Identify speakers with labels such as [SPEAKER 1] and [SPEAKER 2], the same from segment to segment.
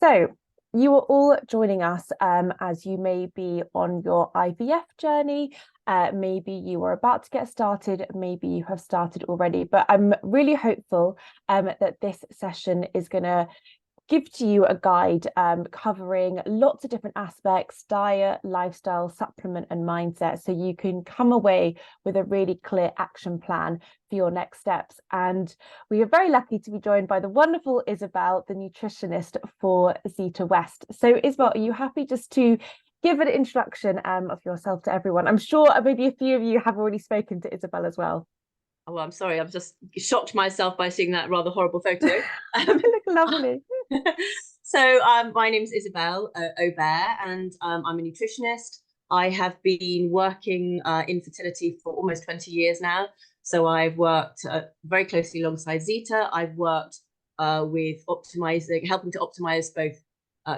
[SPEAKER 1] So you are all joining us as you may be on your IVF journey. Maybe you are about to get started, maybe you have started already, but I'm really hopeful that this session is going to give to you a guide covering lots of different aspects: diet, lifestyle, supplement and mindset, so you can come away with a really clear action plan for your next steps. And we are very lucky to be joined by the wonderful Isabelle, the nutritionist for Zita West. So Isabelle, are you happy just to give an introduction of yourself to everyone? I'm sure maybe a few of you have already spoken to Isabelle as well.
[SPEAKER 2] Oh, I'm sorry, I've just shocked myself by seeing that rather horrible photo.
[SPEAKER 1] You look lovely.
[SPEAKER 2] So my name is Isabelle Aubert, and I'm a nutritionist. I have been working in fertility for almost 20 years now. So I've worked very closely alongside Zita. I've worked with helping to optimize both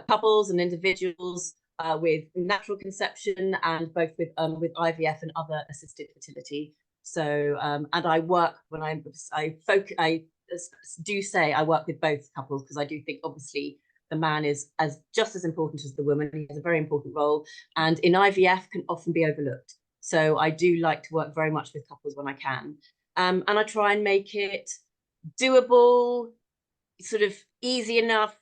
[SPEAKER 2] couples and individuals with natural conception, and both with IVF and other assisted fertility. So and I work I do say I work with both couples, because I do think obviously the man is just as important as the woman. He has a very important role, and in IVF can often be overlooked. So I do like to work very much with couples when I can, and I try and make it doable, sort of easy enough,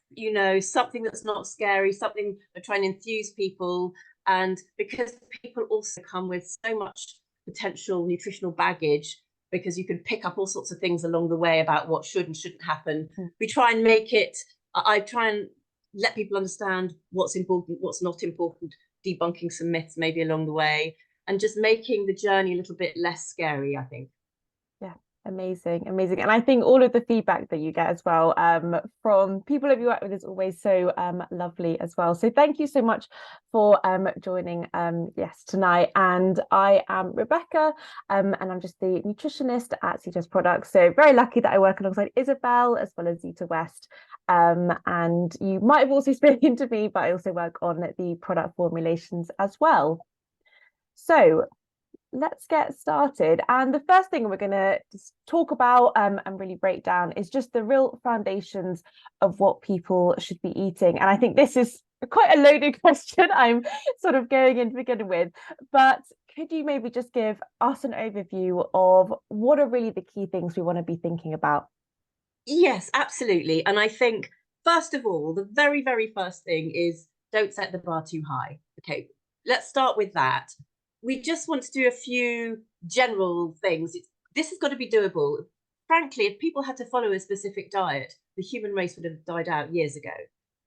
[SPEAKER 2] something that's not scary, something I try and enthuse people. And because people also come with so much potential nutritional baggage, because you can pick up all sorts of things along the way about what should and shouldn't happen. We try and make it, I try and let people understand what's important, what's not important, debunking some myths maybe along the way, and just making the journey a little bit less scary, I think.
[SPEAKER 1] Yeah, amazing. And I think all of the feedback that you get as well from people that you work with is always so lovely as well. So thank you so much for joining tonight. And I am Rebecca, and I'm just the nutritionist at Zita West Products. So very lucky that I work alongside Isabelle as well as Zita West. And you might have also spoken to me, but I also work on the product formulations as well. So let's get started. And the first thing we're going to talk about and really break down is just the real foundations of what people should be eating. And I think this is quite a loaded question I'm sort of going in beginning with, but could you maybe just give us an overview of what are really the key things we want to be thinking about?
[SPEAKER 2] Yes, absolutely. And I think, first of all, the very, very first thing is don't set the bar too high. Okay, let's start with that. We just want to do a few general things. This has got to be doable. Frankly, if people had to follow a specific diet, the human race would have died out years ago.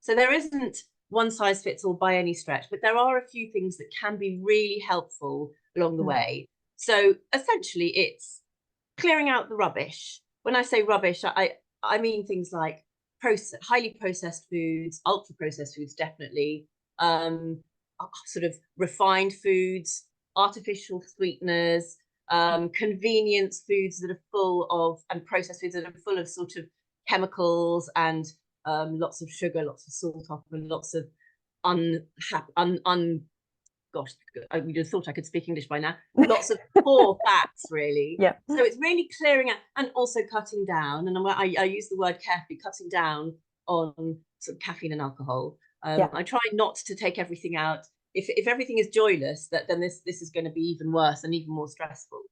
[SPEAKER 2] So there isn't one size fits all by any stretch, but there are a few things that can be really helpful along the way. So essentially, it's clearing out the rubbish. When I say rubbish, I mean things like highly processed foods, ultra processed foods, definitely, sort of refined foods, artificial sweeteners, convenience foods that are full of, and processed foods that are full of sort of chemicals and lots of sugar, lots of salt off, and lots of gosh, I would have thought I could speak English by now. Lots of poor fats, really.
[SPEAKER 1] Yeah.
[SPEAKER 2] So it's really clearing out, and also cutting down. And I use the word carefully, cutting down on sort of caffeine and alcohol. I try not to take everything out. If everything is joyless, then this is going to be even worse and even more stressful.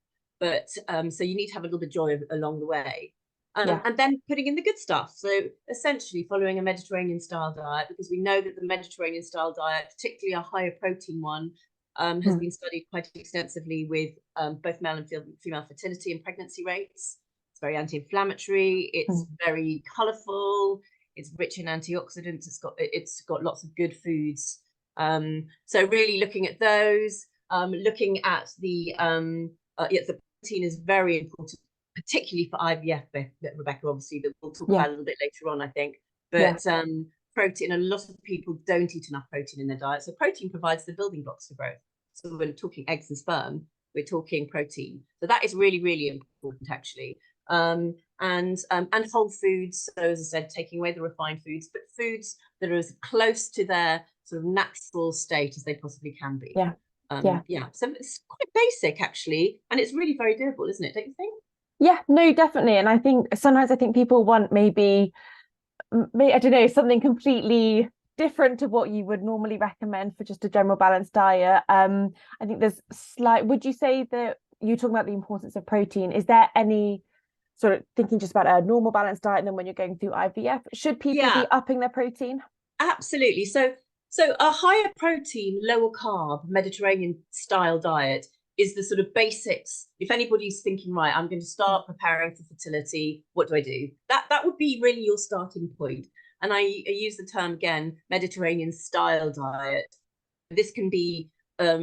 [SPEAKER 2] But so you need to have a little bit of joy along the way. And then putting in the good stuff. So essentially following a Mediterranean style diet, because we know that the Mediterranean style diet, particularly a higher protein one, has been studied quite extensively with both male and female fertility and pregnancy rates. It's very anti-inflammatory. It's very colourful. It's rich in antioxidants. It's got lots of good foods. So really looking at those, looking at the protein is very important, particularly for IVF, Rebecca, obviously, that we'll talk about a little bit later on, I think. But protein, a lot of people don't eat enough protein in their diet. So protein provides the building blocks for growth. So when we're talking eggs and sperm, we're talking protein. So that is really, really important, actually. And whole foods. So as I said, taking away the refined foods, but foods that are as close to their sort of natural state as they possibly can be. So it's quite basic, actually, and it's really very doable, isn't it? Don't you think?
[SPEAKER 1] Yeah, no, definitely. And I think sometimes people want maybe I don't know, something completely different to what you would normally recommend for just a general balanced diet. I think there's would you say that you're talking about the importance of protein? Is there any sort of thinking just about a normal balanced diet, and then when you're going through IVF, should people be upping their protein?
[SPEAKER 2] Absolutely. So a higher protein, lower carb, Mediterranean style diet is the sort of basics. If anybody's thinking, right, I'm going to start preparing for fertility, what do I do? That would be really your starting point. And I use the term again, Mediterranean style diet. This can be, but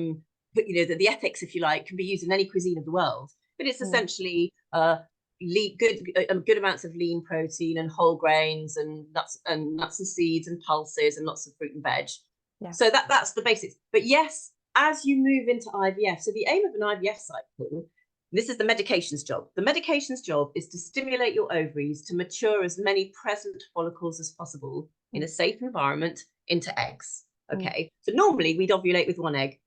[SPEAKER 2] the ethics, if you like, can be used in any cuisine of the world. But it's essentially good amounts of lean protein and whole grains and nuts and seeds and pulses and lots of fruit and veg. So that's the basics. But yes, as you move into IVF, so the aim of an IVF cycle, this is the medication's job. The medication's job is to stimulate your ovaries to mature as many present follicles as possible in a safe environment into eggs. Okay, so normally we'd ovulate with one egg,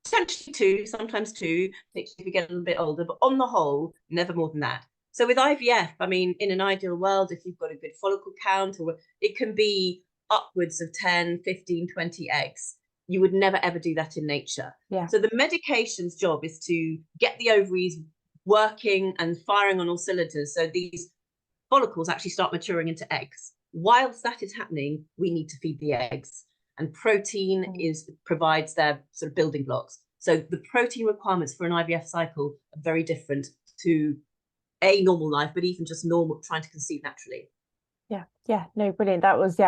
[SPEAKER 2] potentially two, sometimes two, if we get a little bit older, but on the whole, never more than that. So with IVF, I mean, in an ideal world, if you've got a good follicle count, or it can be upwards of 10, 15, 20 eggs. You would never, ever do that in nature. So the medication's job is to get the ovaries working and firing on all cylinders. So these follicles actually start maturing into eggs. Whilst that is happening, we need to feed the eggs. And protein provides their sort of building blocks. So the protein requirements for an IVF cycle are very different to a normal life, but even just normal trying to conceive naturally.
[SPEAKER 1] No, brilliant. That was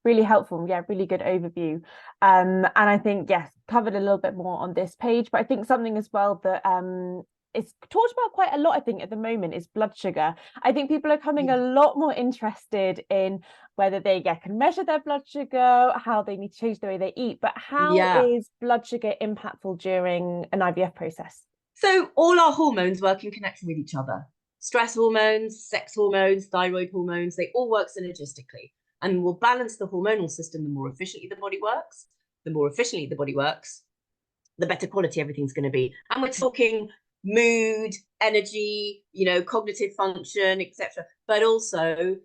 [SPEAKER 1] really helpful. Really good overview. And I think covered a little bit more on this page, but I think something as well that it's talked about quite a lot, I think, at the moment, is blood sugar. I think people are coming a lot more interested in whether they can measure their blood sugar, how they need to change the way they eat, but how is blood sugar impactful during an IVF process?
[SPEAKER 2] So all our hormones work in connection with each other. Stress hormones, sex hormones, thyroid hormones, they all work synergistically and will balance the hormonal system. The more efficiently the body works, the better quality everything's going to be. And we're talking mood, energy, cognitive function, etc., but also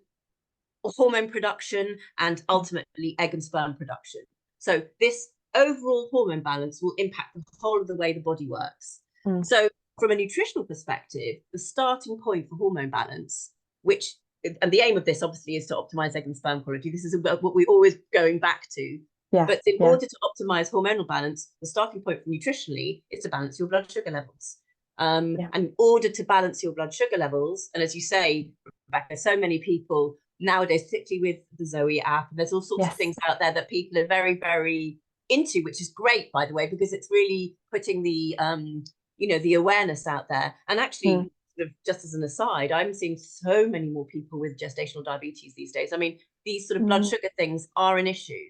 [SPEAKER 2] hormone production and ultimately egg and sperm production. So this overall hormone balance will impact the whole of the way the body works. So from a nutritional perspective, the starting point for hormone balance, and the aim of this obviously is to optimize egg and sperm quality. This is what we're always going back to. But in order to optimize hormonal balance, the starting point for nutritionally is to balance your blood sugar levels. And in order to balance your blood sugar levels, and as you say, Rebecca, so many people nowadays, particularly with the Zoe app, there's all sorts of things out there that people are very, very into, which is great, by the way, because it's really putting the the awareness out there. And actually, sort of just as an aside, I'm seeing so many more people with gestational diabetes these days. I mean, these sort of blood sugar things are an issue.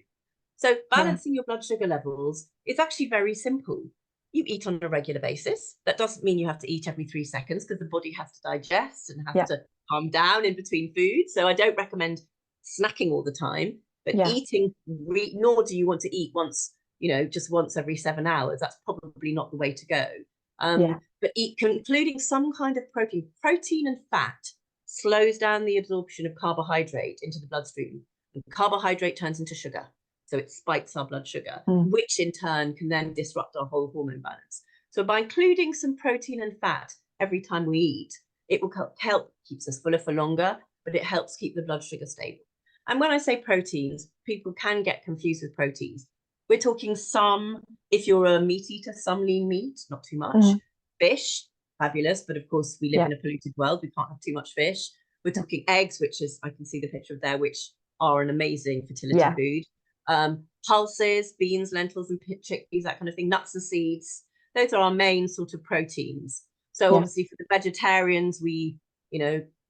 [SPEAKER 2] So balancing your blood sugar levels is actually very simple. You eat on a regular basis. That doesn't mean you have to eat every 3 seconds, because the body has to digest and has to calm down in between foods. So I don't recommend snacking all the time, but eating, nor do you want to eat once, just once every 7 hours. That's probably not the way to go. But including some kind of protein and fat slows down the absorption of carbohydrate into the bloodstream. And carbohydrate turns into sugar. So it spikes our blood sugar, which in turn can then disrupt our whole hormone balance. So by including some protein and fat every time we eat, it will help keeps us fuller for longer, but it helps keep the blood sugar stable. And when I say proteins, people can get confused with proteins. We're talking some, if you're a meat eater, some lean meat, not too much. Fish, fabulous, but of course we live in a polluted world. We can't have too much fish. We're talking eggs, which is, I can see the picture of there, which are an amazing fertility food. Pulses, beans, lentils and chickpeas, that kind of thing, nuts and seeds. Those are our main sort of proteins. So obviously for the vegetarians, we,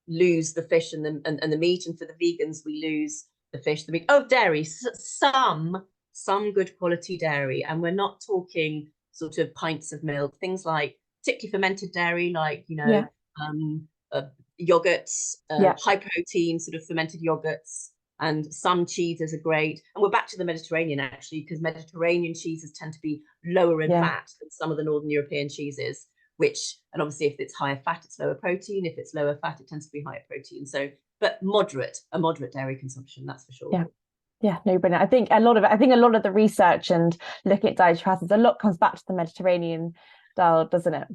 [SPEAKER 2] lose the fish and the meat, and for the vegans, we lose the fish, the meat. Oh, dairy, some good quality dairy, and we're not talking sort of pints of milk, things like particularly fermented dairy, like yogurts, high protein sort of fermented yogurts, and some cheeses are great. And we're back to the Mediterranean, actually, because Mediterranean cheeses tend to be lower in fat than some of the Northern European cheeses, and obviously if it's higher fat, it's lower protein. If it's lower fat, it tends to be higher protein. So, but a moderate dairy consumption, that's for sure.
[SPEAKER 1] Yeah, no, brilliant. I think a lot of the research and looking at dietary patterns, a lot comes back to the Mediterranean style, doesn't it?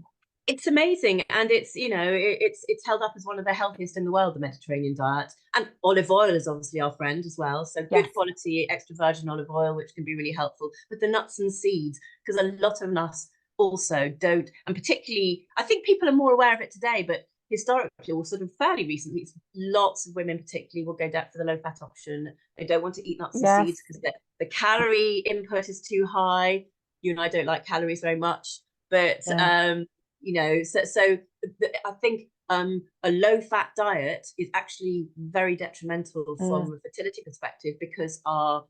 [SPEAKER 2] It's amazing, and it's, you know, it's held up as one of the healthiest in the world, the Mediterranean diet. And olive oil is obviously our friend as well, so
[SPEAKER 1] Yes.
[SPEAKER 2] good quality extra virgin olive oil, which can be really helpful. But the nuts and seeds, because a lot of us also don't, and particularly I think people are more aware of it today, but historically, or sort of fairly recently, lots of women particularly will go down for the low fat option. They don't want to eat nuts and
[SPEAKER 1] Yes.
[SPEAKER 2] seeds because the calorie input is too high. You and I don't like calories very much, but
[SPEAKER 1] Yeah.
[SPEAKER 2] you know, so I think a low fat diet is actually very detrimental from a fertility perspective, because our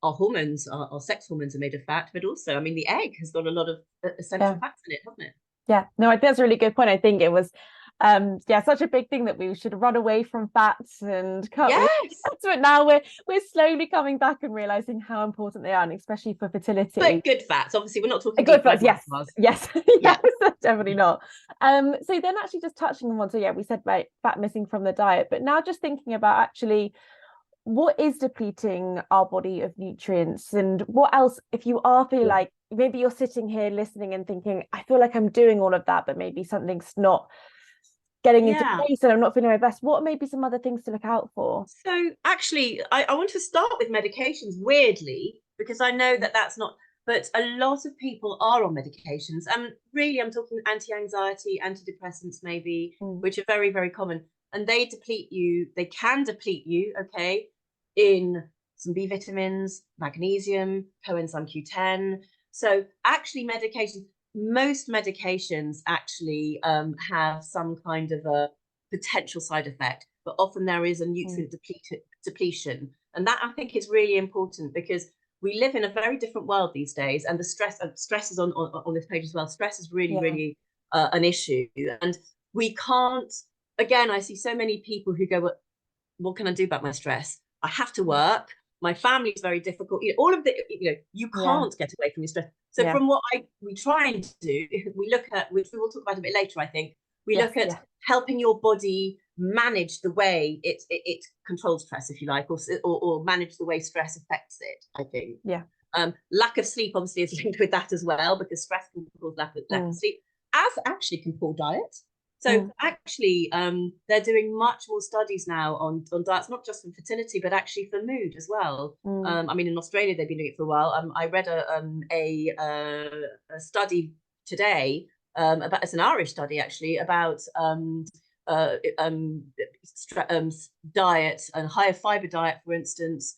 [SPEAKER 2] hormones, our sex hormones are made of fat, but also, I mean, the egg has got a lot of essential
[SPEAKER 1] Yeah.
[SPEAKER 2] fats in it, hasn't it?
[SPEAKER 1] Yeah, no, I think that's a really good point. I think it was, yeah, such a big thing that we should run away from fats and cut all
[SPEAKER 2] Yes,
[SPEAKER 1] fats. But now we're slowly coming back and realizing how important they are, and especially for fertility.
[SPEAKER 2] but good fats. Obviously, we're not talking
[SPEAKER 1] Good
[SPEAKER 2] deep
[SPEAKER 1] fats,
[SPEAKER 2] fried
[SPEAKER 1] yes,
[SPEAKER 2] Mars.
[SPEAKER 1] yes,
[SPEAKER 2] Yeah,
[SPEAKER 1] yes, definitely not. So then actually just touching on one, so yeah, we said about fat missing from the diet, but now just thinking about actually what is depleting our body of nutrients, and what else, if you are feeling
[SPEAKER 2] yeah,
[SPEAKER 1] like maybe you're sitting here listening and thinking, I feel like I'm doing all of that, but maybe something's not getting into
[SPEAKER 2] yeah.
[SPEAKER 1] place and I'm not feeling my best. What may be some other things to look out for?
[SPEAKER 2] So actually, I want to start with medications, weirdly, because I know that that's not, but a lot of people are on medications. And really, I'm talking anti-anxiety, antidepressants, maybe,
[SPEAKER 1] Mm.
[SPEAKER 2] which are very, very common. And they can deplete you, okay, in some B vitamins, magnesium, coenzyme Q10. So actually, most medications actually have some kind of a potential side effect, but often there is a nutrient depletion. And that, I think, is really important, because we live in a very different world these days, and the stress is on this page as well. Stress is really,
[SPEAKER 1] Yeah.
[SPEAKER 2] really an issue, and we can't. Again, I see so many people who go, what can I do about my stress? I have to work. My family is very difficult. You know, all of the, you know, you
[SPEAKER 1] Yeah.
[SPEAKER 2] can't get away from your stress. So
[SPEAKER 1] Yeah.
[SPEAKER 2] from what we try and do, we look at, which we will talk about a bit later, I think, we
[SPEAKER 1] Yes.
[SPEAKER 2] look at
[SPEAKER 1] Yeah.
[SPEAKER 2] helping your body manage the way it controls stress, if you like, or manage the way stress affects it, I think.
[SPEAKER 1] Yeah.
[SPEAKER 2] Lack of sleep obviously is linked with that as well, because stress can cause lack of sleep, as actually can poor diet. So actually, they're doing much more studies now on diets, not just for fertility, but actually for mood as well. I mean, in Australia, they've been doing it for a while. I read a study today, about, it's an Irish study actually, about uh, um, diet and higher fiber diet, for instance,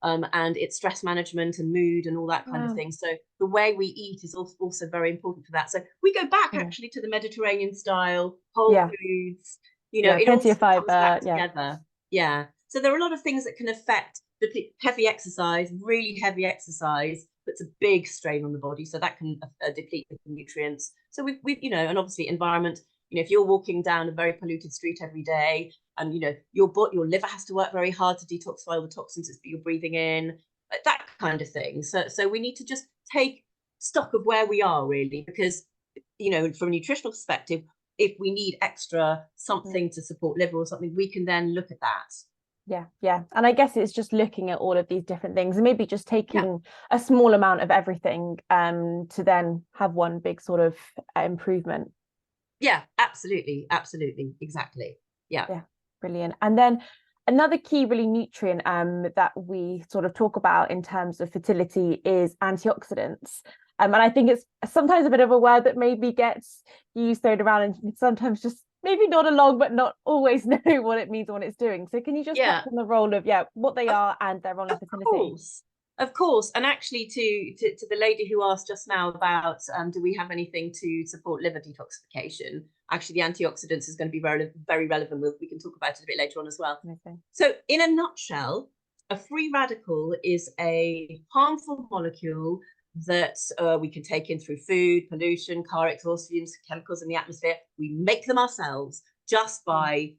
[SPEAKER 2] and its stress management and mood and all that kind of thing. So the way we eat is also very important for that. So we go back actually to the Mediterranean style, whole
[SPEAKER 1] Yeah.
[SPEAKER 2] foods, you know,
[SPEAKER 1] Yeah.
[SPEAKER 2] it all
[SPEAKER 1] Plenty of
[SPEAKER 2] comes
[SPEAKER 1] fiber.
[SPEAKER 2] back
[SPEAKER 1] Yeah.
[SPEAKER 2] together. Yeah. So there are a lot of things that can affect the heavy exercise, really heavy exercise, puts a big strain on the body. So that can deplete the nutrients. So we've, you know, and obviously environment, you know, if you're walking down a very polluted street every day, and you know your liver has to work very hard to detoxify all the toxins that you're breathing in, that kind of thing. So we need to just take stock of where we are, really, because, you know, from a nutritional perspective, if we need extra something to support liver or something, we can then look at that.
[SPEAKER 1] Yeah, yeah. And I guess it's just looking at all of these different things and maybe just
[SPEAKER 2] Yeah,
[SPEAKER 1] taking a small amount of everything to then have one big sort of improvement.
[SPEAKER 2] yeah, absolutely, absolutely, exactly. Yeah,
[SPEAKER 1] Yeah, brilliant. And then another key really nutrient that we sort of talk about in terms of fertility is antioxidants. And I think it's sometimes a bit of a word that maybe gets used, thrown around, and you can sometimes just maybe nod along, but not always know what it means or what it's doing. So can you just touch
[SPEAKER 2] yeah.
[SPEAKER 1] on the role of, yeah, what they
[SPEAKER 2] Of
[SPEAKER 1] are and their role in
[SPEAKER 2] Of
[SPEAKER 1] fertility?
[SPEAKER 2] course, of course. And actually, to the lady who asked just now about, do we have anything to support liver detoxification? Actually, the antioxidants is going to be very, very relevant. We can talk about it a bit later on as well.
[SPEAKER 1] Okay.
[SPEAKER 2] So, in a nutshell, a free radical is a harmful molecule that we can take in through food, pollution, car exhaust fumes, chemicals in the atmosphere. We make them ourselves just by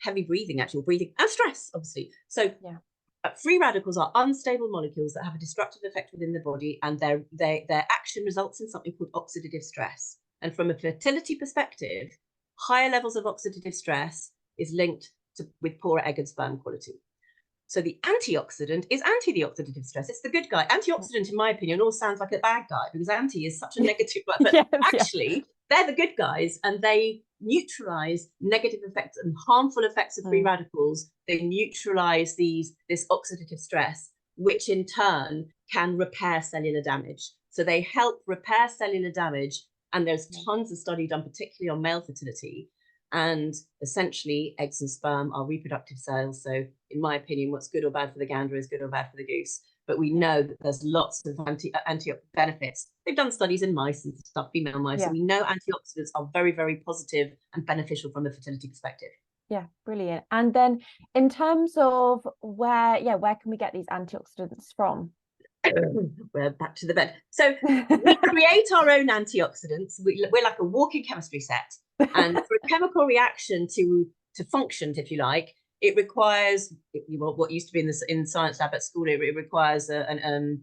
[SPEAKER 2] heavy breathing, actual breathing, and stress, obviously. So
[SPEAKER 1] Yeah.
[SPEAKER 2] free radicals are unstable molecules that have a destructive effect within the body, and their action results in something called oxidative stress. And from a fertility perspective, higher levels of oxidative stress is linked with poorer egg and sperm quality. So the antioxidant is anti the oxidative stress. It's the good guy. Antioxidant, in my opinion, all sounds like a bad guy because anti is such a negative word. But
[SPEAKER 1] Yes,
[SPEAKER 2] actually, they're the good guys, and they neutralize negative effects and harmful effects of free radicals. They neutralize this oxidative stress, which in turn can repair cellular damage. So they help repair cellular damage. And there's tons of study done, particularly on male fertility. And essentially, eggs and sperm are reproductive cells. So in my opinion, what's good or bad for the gander is good or bad for the goose. But we know that there's lots of antioxidant benefits. They've done studies in mice and stuff, female mice. So we know antioxidants are very, very positive and beneficial from a fertility perspective.
[SPEAKER 1] Yeah, brilliant. And then in terms of where can we get these antioxidants from?
[SPEAKER 2] We're back to the bed. So we create our own antioxidants. We're like a walking chemistry set. And for a chemical reaction to function, if you like, it requires what used to be in science lab at school. It requires a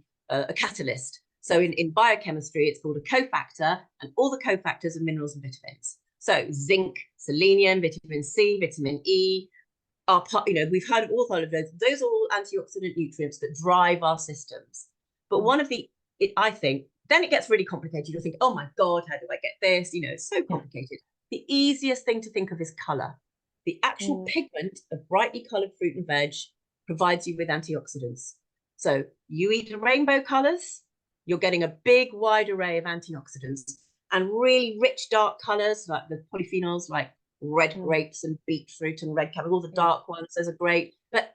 [SPEAKER 2] catalyst. So in biochemistry, it's called a cofactor, and all the cofactors are minerals and vitamins. So zinc, selenium, vitamin C, vitamin E are part. We've heard of all of those. Those are all antioxidant nutrients that drive our systems. But one of I think, then it gets really complicated. You'll think, oh my God, how do I get this? It's so complicated. The easiest thing to think of is color. The actual pigment of brightly colored fruit and veg provides you with antioxidants. So you eat rainbow colors, you're getting a big wide array of antioxidants, and really rich dark colors like the polyphenols, like red grapes and beetroot and red cabbage, all the dark ones, those are great. But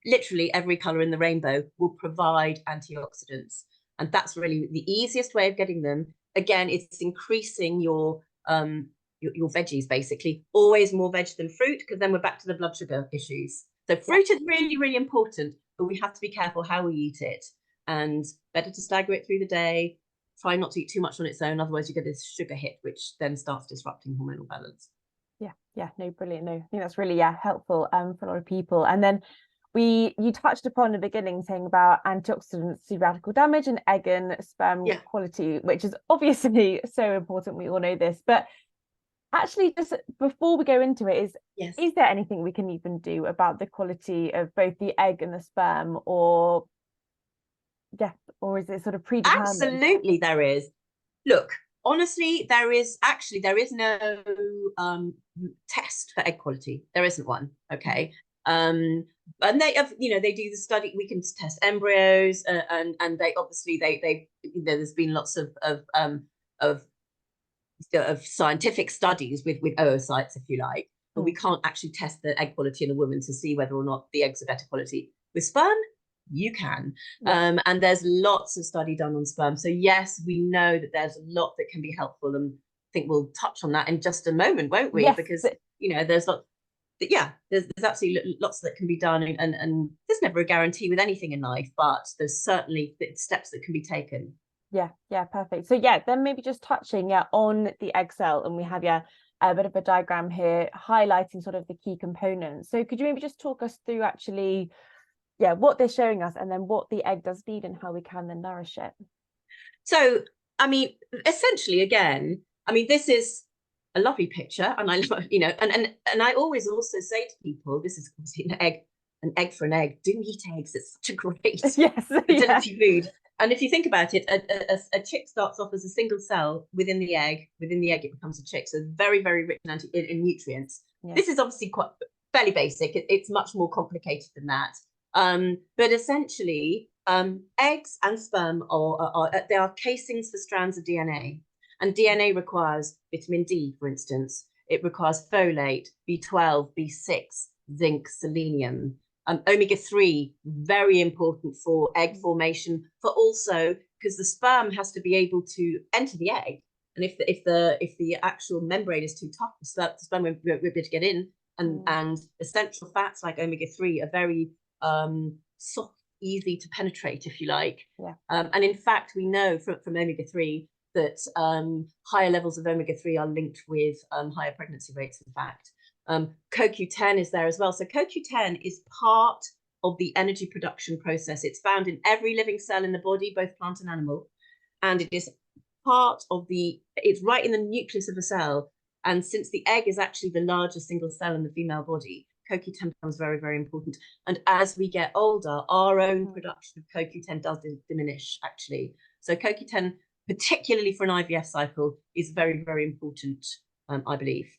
[SPEAKER 2] literally every color in the rainbow will provide antioxidants. And that's really the easiest way of getting them. Again, it's increasing your veggies, basically. Always more veg than fruit, because then we're back to the blood sugar issues. So fruit is really, really important, but we have to be careful how we eat it. And better to stagger it through the day. Try not to eat too much on its own, otherwise you get this sugar hit, which then starts disrupting hormonal balance.
[SPEAKER 1] No, brilliant. No, I think that's really helpful for a lot of people. And then you touched upon the beginning saying about antioxidants, free radical damage, and egg and sperm quality, which is obviously so important. We all know this, but actually, just before we go into it, is there anything we can even do about the quality of both the egg and the sperm, or is it sort of predetermined?
[SPEAKER 2] Absolutely, there is. Look, honestly, there is no test for egg quality. There isn't one. Okay. And they have, they do the study. We can test embryos, and they obviously there's been lots of scientific studies with oocytes, if you like, but we can't actually test the egg quality in a woman to see whether or not the eggs are better quality. With sperm, you can. And there's lots of study done on sperm. So yes, we know that there's a lot that can be helpful, and I think we'll touch on that in just a moment, won't we? Because there's lots. There's absolutely lots that can be done, and there's never a guarantee with anything in life, but there's certainly steps that can be taken.
[SPEAKER 1] Yeah, perfect. So then maybe just touching on the egg cell, and we have a bit of a diagram here highlighting sort of the key components. So could you maybe just talk us through actually what they're showing us, and then what the egg does need and how we can then nourish it? So
[SPEAKER 2] essentially, again, this is a lovely picture, and I love, and I always also say to people, this is obviously an egg for an egg. Do eat eggs. It's such a great fertility food. And if you think about it, a chick starts off as a single cell within the egg. Within the egg, it becomes a chick. So very, very rich in nutrients. This is obviously quite fairly basic. It's much more complicated than that. But essentially, eggs and sperm they are casings for strands of DNA. And DNA requires vitamin D, for instance. It requires folate, B12, B6, zinc, selenium. Omega-3, very important for egg formation, for also because the sperm has to be able to enter the egg. And if the actual membrane is too tough, the sperm won't be able to get in. And essential fats like omega-3 are very soft, easy to penetrate, if you like. And in fact, we know from omega-3 that higher levels of omega-3 are linked with higher pregnancy rates, in fact. CoQ10 is there as well. So CoQ10 is part of the energy production process. It's found in every living cell in the body, both plant and animal. And it is it's right in the nucleus of a cell. And since the egg is actually the largest single cell in the female body, CoQ10 becomes very, very important. And as we get older, our own production of CoQ10 does diminish, actually. So CoQ10, particularly for an IVF cycle, is very, very important, I believe.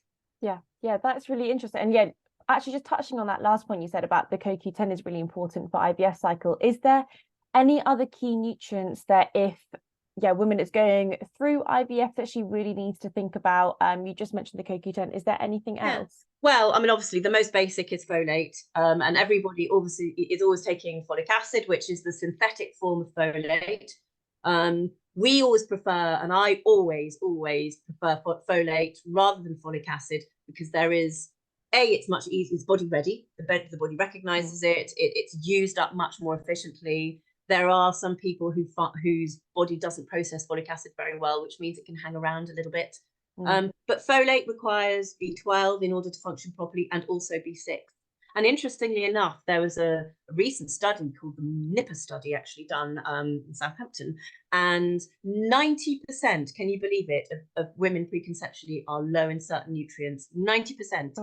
[SPEAKER 1] Yeah, that's really interesting. And yeah, actually just touching on that last point you said about the CoQ10 is really important for IVF cycle. Is there any other key nutrients that if woman is going through IVF that she really needs to think about? You just mentioned the CoQ10. Is there anything else?
[SPEAKER 2] Well, I mean, obviously the most basic is folate, and everybody obviously is always taking folic acid, which is the synthetic form of folate. We always prefer, and I always prefer folate rather than folic acid, because there is, it's much easier, it's body ready, the body recognizes it, it's used up much more efficiently. There are some people whose body doesn't process folic acid very well, which means it can hang around a little bit. But folate requires B12 in order to function properly, and also B6. And interestingly enough, there was a recent study called the NIPA study, actually done in Southampton, and 90%, can you believe it, of women preconceptually are low in certain nutrients. 90%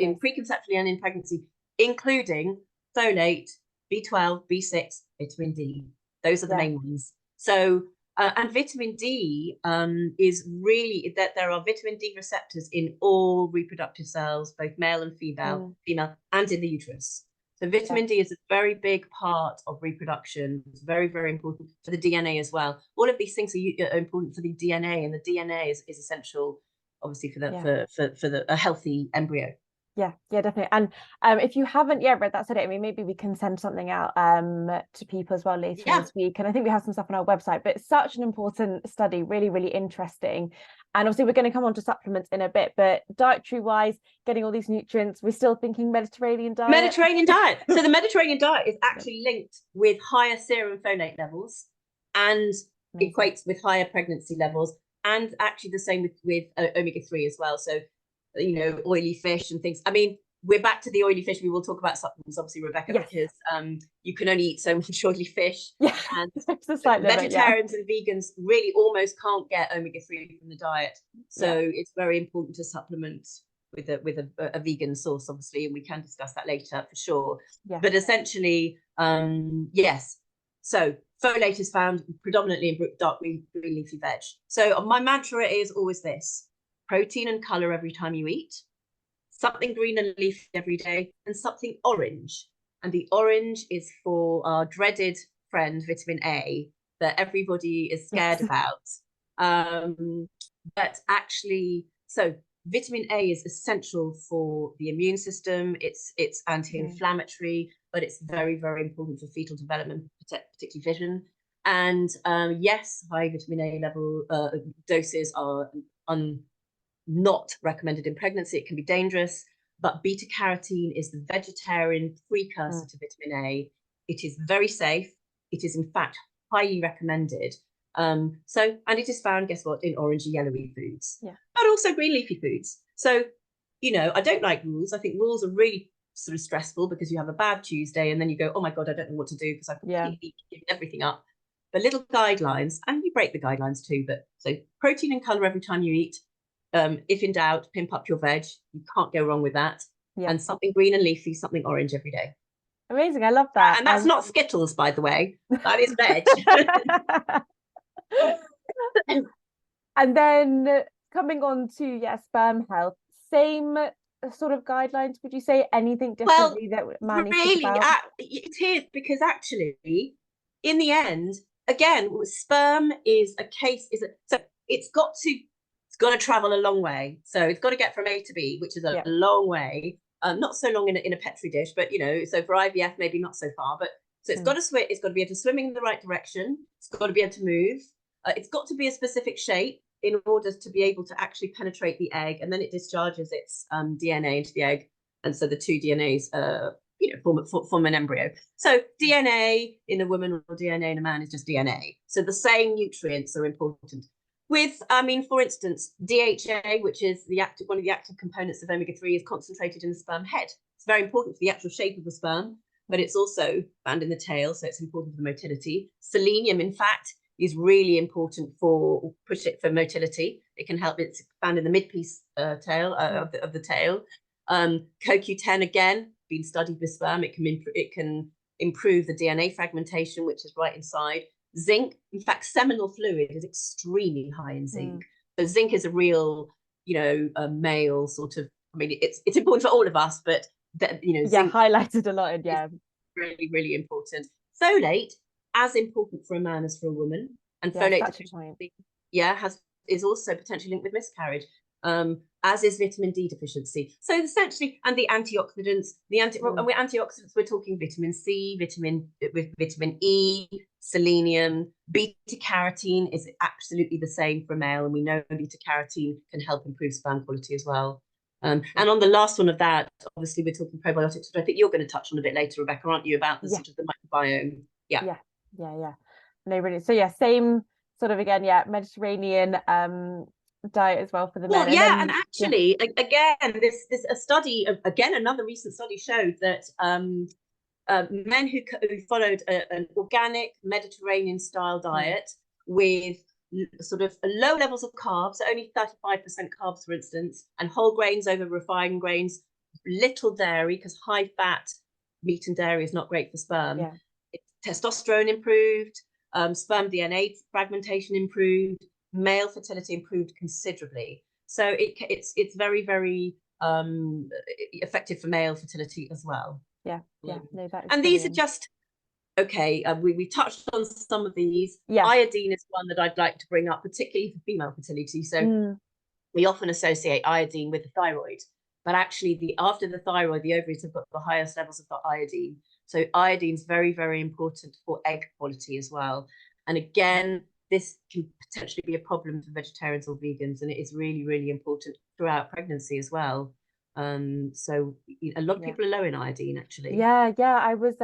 [SPEAKER 2] in preconceptually and in pregnancy, including folate, B12, B6, vitamin D. Those are the main ones. So, and vitamin D is really that there are vitamin D receptors in all reproductive cells, both male and female, and in the uterus. So vitamin D is a very big part of reproduction. It's very, very important for the DNA as well. All of these things are important for the DNA, and the DNA is essential, obviously, for a healthy embryo.
[SPEAKER 1] Yeah, definitely. And if you haven't yet read that study, I mean, maybe we can send something out to people as well later this week. And I think we have some stuff on our website, but it's such an important study, really, really interesting. And obviously we're going to come on to supplements in a bit, but dietary wise, getting all these nutrients, we're still thinking Mediterranean diet.
[SPEAKER 2] Mediterranean diet. So the Mediterranean diet is actually linked with higher serum folate levels, and equates with higher pregnancy levels, and actually the same with omega-3 as well. So, you know, oily fish and things. I mean, we're back to the oily fish. We will talk about supplements, obviously, Rebecca, because you can only eat so much oily fish. And vegetarians and vegans really almost can't get omega-3 from the diet. So it's very important to supplement with a vegan source, obviously, and we can discuss that later for sure. But essentially, yes. So folate is found predominantly in dark green leafy veg. So my mantra is always this: protein and color every time you eat, something green and leafy every day, and something orange. And the orange is for our dreaded friend, vitamin A, that everybody is scared about. But actually, so vitamin A is essential for the immune system. It's anti-inflammatory, but it's very, very important for fetal development, particularly vision. And yes, high vitamin A level doses are not recommended in pregnancy. It can be dangerous, but beta carotene is the vegetarian precursor to vitamin A. It is very safe. It is in fact highly recommended. And it is found, guess what, in orange and yellowy foods, but also green leafy foods. So, you know, I don't like rules. I think rules are really sort of stressful, because you have a bad Tuesday and then you go, oh my God, I don't know what to do because I've completely given everything up. But little guidelines, and you break the guidelines too. But so protein and color every time you eat. If in doubt, pimp up your veg. You can't go wrong with that. And something green and leafy, something orange every day.
[SPEAKER 1] Amazing. I love that.
[SPEAKER 2] And that's not Skittles, by the way. That is veg.
[SPEAKER 1] And then coming on to Sperm Health, same sort of guidelines, would you say? Anything differently that man needs to think about?
[SPEAKER 2] It is, because actually, in the end, again, sperm is a case, so it's got to travel a long way. So it's got to get from A to B, which is a long way. Not so long in a petri dish, but you know, so for IVF maybe not so far. But so it's got to swim. It's got to be able to swim in the right direction. It's got to be able to move. It's got to be a specific shape in order to be able to actually penetrate the egg, and then it discharges its DNA into the egg, and so the two DNAs, form an embryo. So DNA in a woman or DNA in a man is just DNA. So the same nutrients are important. With, for instance, DHA, which is one of the active components of omega-3, is concentrated in the sperm head. It's very important for the actual shape of the sperm, but it's also found in the tail, so it's important for motility. Selenium, in fact, is really important for motility. It can help. It's found in the mid-piece tail of the tail. CoQ10, again, been studied with sperm. It can improve the DNA fragmentation, which is right inside. Zinc, in fact, seminal fluid is extremely high in zinc. So zinc is a real, a male sort of, I mean, it's important for all of us, but zinc
[SPEAKER 1] highlighted a lot.
[SPEAKER 2] Really, really important. Folate, as important for a man as for a woman, and folate deficiency, is also potentially linked with miscarriage, as is vitamin D deficiency. So essentially, and the antioxidants, and with antioxidants, we're talking vitamin C, vitamin E, selenium, beta carotene is absolutely the same for a male, and we know beta carotene can help improve sperm quality as well. And on the last one of that, obviously we're talking probiotics, which I think you're going to touch on a bit later, Rebecca, aren't you, about the sort of the microbiome?
[SPEAKER 1] Yeah. No, really. So same sort of, again, Mediterranean diet as well for the men.
[SPEAKER 2] And actually, again, this a study, again, another recent study showed that men who followed an organic Mediterranean style diet with sort of low levels of carbs, only 35% carbs, for instance, and whole grains over refined grains, little dairy, because high fat meat and dairy is not great for sperm. Testosterone improved, sperm DNA fragmentation improved, male fertility improved considerably. So it's very, very effective for male fertility as well.
[SPEAKER 1] No, that is
[SPEAKER 2] and these are just we touched on some of these. Iodine is one that I'd like to bring up, particularly for female fertility. So we often associate iodine with the thyroid, but actually after the thyroid, the ovaries have got the highest levels of the iodine. So iodine is very, very important for egg quality as well. And again, this can potentially be a problem for vegetarians or vegans, and it is really, really important throughout pregnancy as well. So a lot of people are low in iodine, actually.
[SPEAKER 1] I was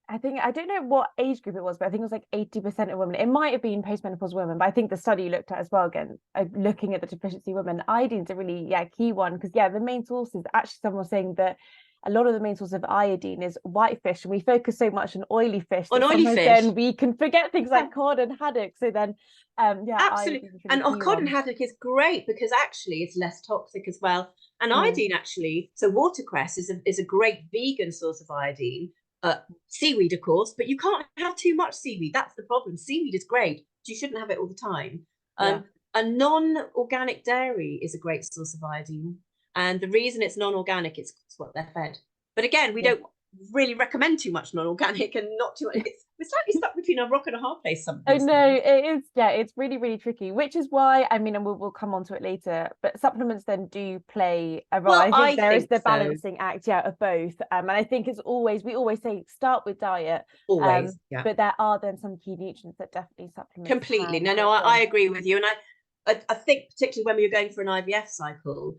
[SPEAKER 1] I think, I don't know what age group it was, but I think it was like 80% of women. It might have been postmenopausal women, but I think the study looked at as well, again, looking at the deficiency women. Iodine's a really key one, because the main sources, actually someone was saying that a lot of the main source of iodine is white fish, and we focus so much on oily fish. Then we can forget things like cod and haddock. So then,
[SPEAKER 2] absolutely. Really, and cod and haddock is great because actually it's less toxic as well. And iodine, actually, so watercress is a great vegan source of iodine. Seaweed, of course, but you can't have too much seaweed. That's the problem. Seaweed is great, but you shouldn't have it all the time. A non-organic dairy is a great source of iodine. And the reason it's non-organic is what they're fed. But again, we don't really recommend too much non-organic and not too much. We're slightly stuck between a rock and a hard place sometimes.
[SPEAKER 1] No, it is. It's really, really tricky, which is why, I mean, and we'll come on to it later, but supplements then do play a role.
[SPEAKER 2] Well,
[SPEAKER 1] I think there is the balancing act, of both. And I think we always say start with diet.
[SPEAKER 2] Always,
[SPEAKER 1] But there are then some key nutrients that definitely supplement.
[SPEAKER 2] Completely. No, I agree with you. And I think particularly when you're going for an IVF cycle,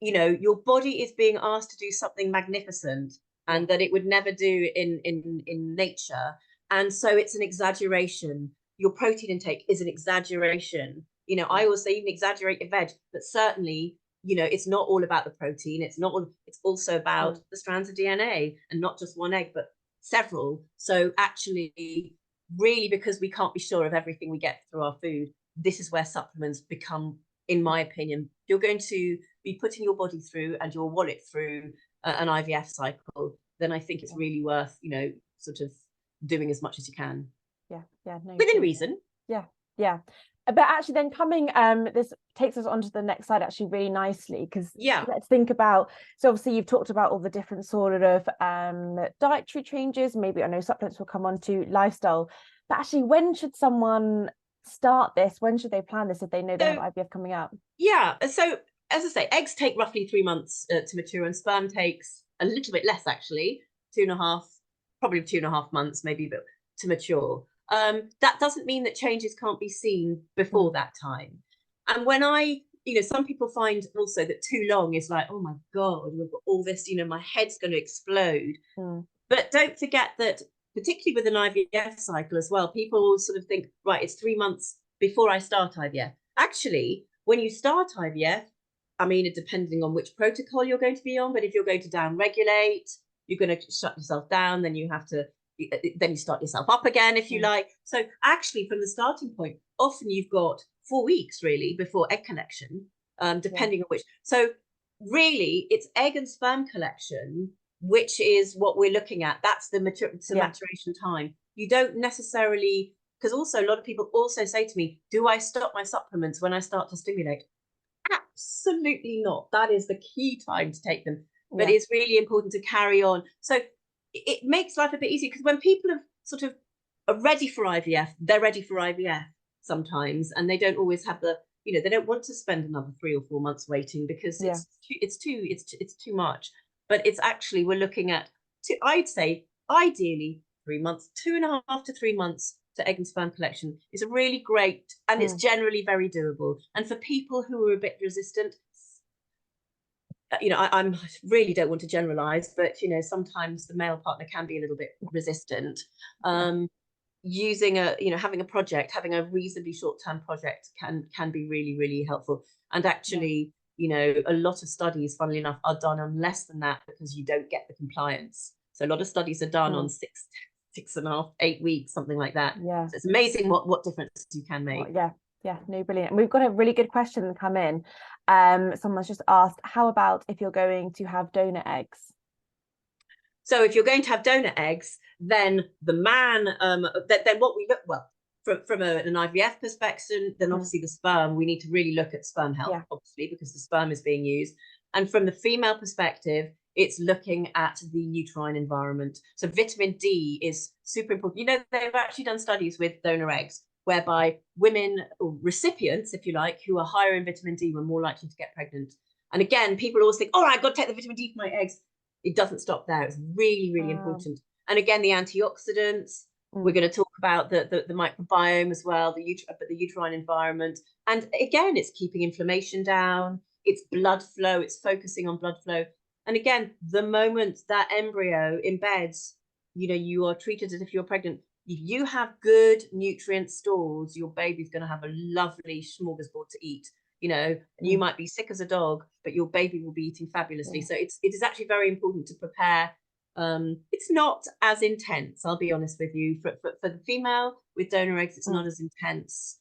[SPEAKER 2] your body is being asked to do something magnificent and that it would never do in nature. And so it's an exaggeration. Your protein intake is an exaggeration. I always say even exaggerate your veg, but certainly, it's not all about the protein. It's also about the strands of DNA, and not just one egg, but several. So actually, really, because we can't be sure of everything we get through our food, this is where supplements become, in my opinion, you're going to be putting your body through and your wallet through an IVF cycle, then I think it's really worth, sort of doing as much as you can. Within reason.
[SPEAKER 1] But actually then coming, this takes us on to the next slide actually really nicely, because let's think about, so obviously you've talked about all the different sort of dietary changes, maybe I know supplements will come on to lifestyle, but actually when should someone start this? When should they plan this if they know they have IVF coming up?
[SPEAKER 2] So as I say, eggs take roughly 3 months to mature, and sperm takes a little bit less, actually, 2.5 months maybe, but to mature. That doesn't mean that changes can't be seen before that time. And when some people find also that too long is like, oh my God, we've got all this, my head's going to explode. But don't forget that, particularly with an IVF cycle as well, people sort of think, right, it's 3 months before I start IVF. Actually, when you start IVF, I mean, depending on which protocol you're going to be on, but if you're going to down-regulate, you're going to shut yourself down, then you start yourself up again, if you like. So actually, from the starting point, often you've got 4 weeks, really, before egg collection, depending on which. So really it's egg and sperm collection, which is what we're looking at. That's the maturation time. You don't necessarily, because also a lot of people also say to me, do I stop my supplements when I start to stimulate? Absolutely not. That is the key time to take them. But it's really important to carry on. So it makes life a bit easier, because when people have sort of are ready for IVF, they're ready for IVF sometimes, and they don't always have the, you know, they don't want to spend another 3 or 4 months waiting, because it's too much. But it's actually, we're looking at, I'd say ideally 3 months, 2.5 to 3 months to egg and sperm collection is a really great, and it's generally very doable. And for people who are a bit resistant, you know, I really don't want to generalize, but, you know, sometimes the male partner can be a little bit resistant. Using a, you know, having a reasonably short-term project can be really, really helpful. And actually, you know, a lot of studies, funnily enough, are done on less than that, because you don't get the compliance. So a lot of studies are done on 6.5, 8 weeks, something like that. So it's amazing what difference you can make.
[SPEAKER 1] No, brilliant. And we've got a really good question come in. Someone's just asked, how about if you're going to have donor eggs?
[SPEAKER 2] So if you're going to have donor eggs, then the man, then what we look, well, from an IVF perspective, then obviously the sperm, we need to really look at sperm health, obviously, because the sperm is being used. And from the female perspective, it's looking at the uterine environment. So vitamin D is super important. You know, they've actually done studies with donor eggs, whereby women, or recipients, if you like, who are higher in vitamin D were more likely to get pregnant. And again, people always think, all right, I've got to take the vitamin D for my eggs. It doesn't stop there. It's really, really important. And again, the antioxidants, we're going to talk about the microbiome as well, the uterine environment. And again, it's keeping inflammation down. It's blood flow. It's focusing on blood flow. And again, the moment that embryo embeds, you know, you are treated as if you're pregnant. If you have good nutrient stores, your baby's going to have a lovely smorgasbord to eat. You know, you might be sick as a dog, but your baby will be eating fabulously. So it is actually very important to prepare. It's not as intense, I'll be honest with you. For the female with donor eggs, it's not as intense,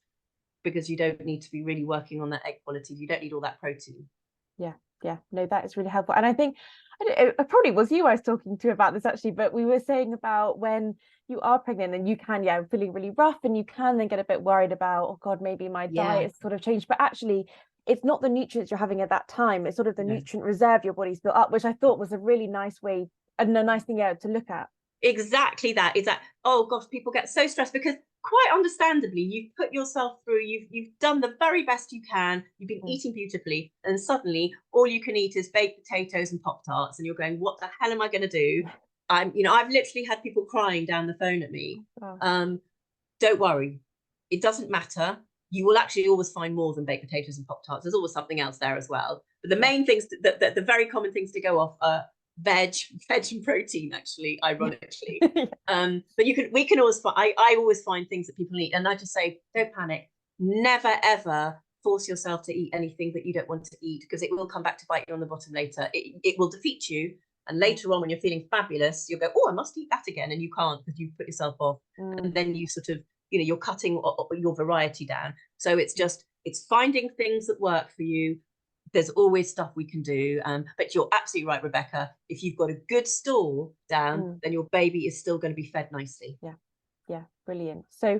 [SPEAKER 2] because you don't need to be really working on that egg quality. You don't need all that protein.
[SPEAKER 1] No, that is really helpful. And I think it probably was you I was talking to about this, actually, but we were saying about when you are pregnant and you can feeling really rough, and you can then get a bit worried about, oh god, maybe my diet has sort of changed. But actually, it's not the nutrients you're having at that time, it's sort of the nutrient reserve your body's built up, which I thought was a really nice way and a nice thing to look at.
[SPEAKER 2] Exactly that. Oh gosh, people get so stressed, because quite understandably, you've put yourself through, you've done the very best you can, you've been eating beautifully, and suddenly all you can eat is baked potatoes and Pop-Tarts, and you're going, what the hell am I going to do? I've literally had people crying down the phone at me. Don't worry, it doesn't matter. You will actually always find more than baked potatoes and Pop-Tarts. There's always something else there as well. But the main things, the very common things to go off are veg and protein, actually, ironically. But we can always find, I always find things that people eat, and I just say, don't panic. Never ever force yourself to eat anything that you don't want to eat, because it will come back to bite you on the bottom later. It will defeat you, and later on, when you're feeling fabulous, you'll go, oh, I must eat that again, and you can't, because you've put yourself off. And then you sort of, you know, you're cutting your variety down. So it's finding things that work for you. There's always stuff we can do. But you're absolutely right, Rebecca. If you've got a good store down, then your baby is still going to be fed nicely.
[SPEAKER 1] Yeah, brilliant. So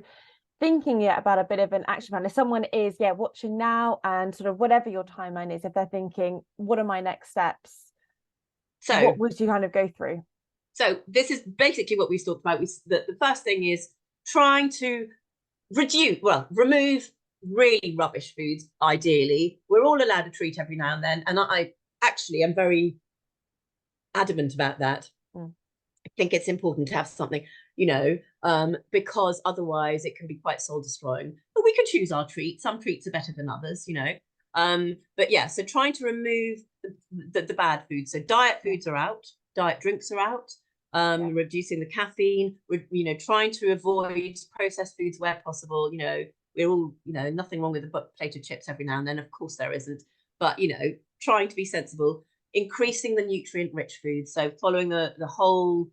[SPEAKER 1] thinking about a bit of an action plan, if someone is watching now, and sort of whatever your timeline is, if they're thinking, what are my next steps? So what would you kind of go through?
[SPEAKER 2] So this is basically what we've talked about. The first thing is trying to remove really rubbish foods. Ideally, we're all allowed to treat every now and then, and I actually am very adamant about that. I think it's important to have something, you know, because otherwise it can be quite soul destroying. But we can choose our treats. Some treats are better than others, you know. But yeah, so trying to remove the bad foods. So diet foods are out, diet drinks are out. Reducing the caffeine, you know, trying to avoid processed foods where possible. You know, we're all, you know, nothing wrong with a plate of chips every now and then. Of course there isn't, but, you know, trying to be sensible, increasing the nutrient rich foods. So following the whole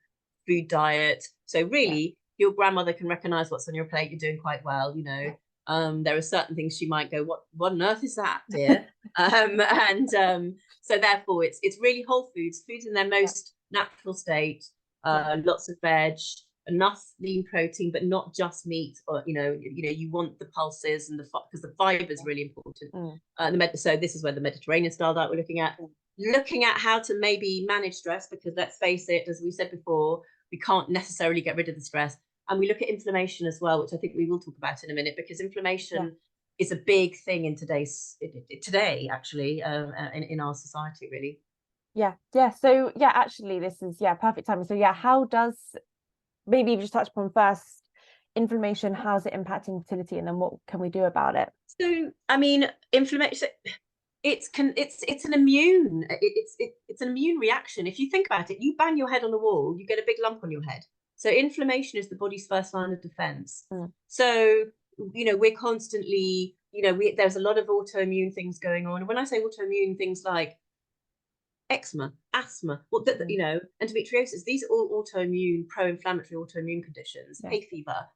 [SPEAKER 2] food diet. So really, your grandmother can recognize what's on your plate. You're doing quite well, you know. There are certain things she might go, what on earth is that, dear? So therefore it's really whole foods in their most natural state, lots of veg, enough lean protein, but not just meat, or you want the pulses and because the fiber is really important. So this is where the Mediterranean style diet we're looking at how to maybe manage stress, because let's face it, as we said before, we can't necessarily get rid of the stress. And we look at inflammation as well, which I think we will talk about in a minute, because inflammation is a big thing in today actually, in our society, really.
[SPEAKER 1] So actually this is perfect timing. So how does, maybe you just touch upon first, inflammation, how's it impacting fertility, and then what can we do about it?
[SPEAKER 2] So I mean, inflammation, it's an immune reaction. If you think about it, you bang your head on the wall, you get a big lump on your head. So inflammation is the body's first line of defense. So we're constantly, there's a lot of autoimmune things going on. And when I say autoimmune, things like eczema, asthma, endometriosis, these are all autoimmune, pro-inflammatory autoimmune conditions, hay fever.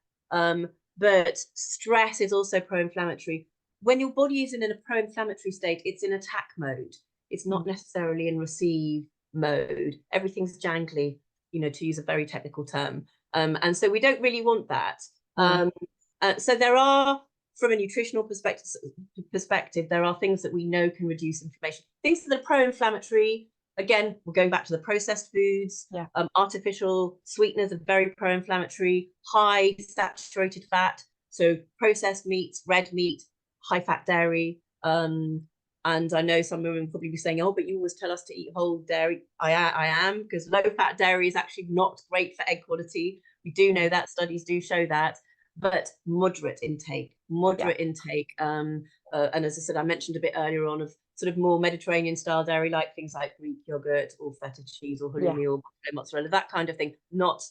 [SPEAKER 2] But stress is also pro-inflammatory. When your body is in a pro-inflammatory state, it's in attack mode. It's not necessarily in receive mode. Everything's jangly, to use a very technical term. And so we don't really want that. So there are, from a nutritional perspective, there are things that we know can reduce inflammation. Things that are pro-inflammatory, again, we're going back to the processed foods. Artificial sweeteners are very pro-inflammatory, high saturated fat. So processed meats, red meat, high fat dairy. And I know some women will probably be saying, oh, but you always tell us to eat whole dairy. I am, because low fat dairy is actually not great for egg quality. We do know that, studies do show that. But moderate intake. And as I said, I mentioned a bit earlier on of sort of more Mediterranean style dairy, like things like Greek yogurt or feta cheese or halloumi or mozzarella, that kind of thing. Not,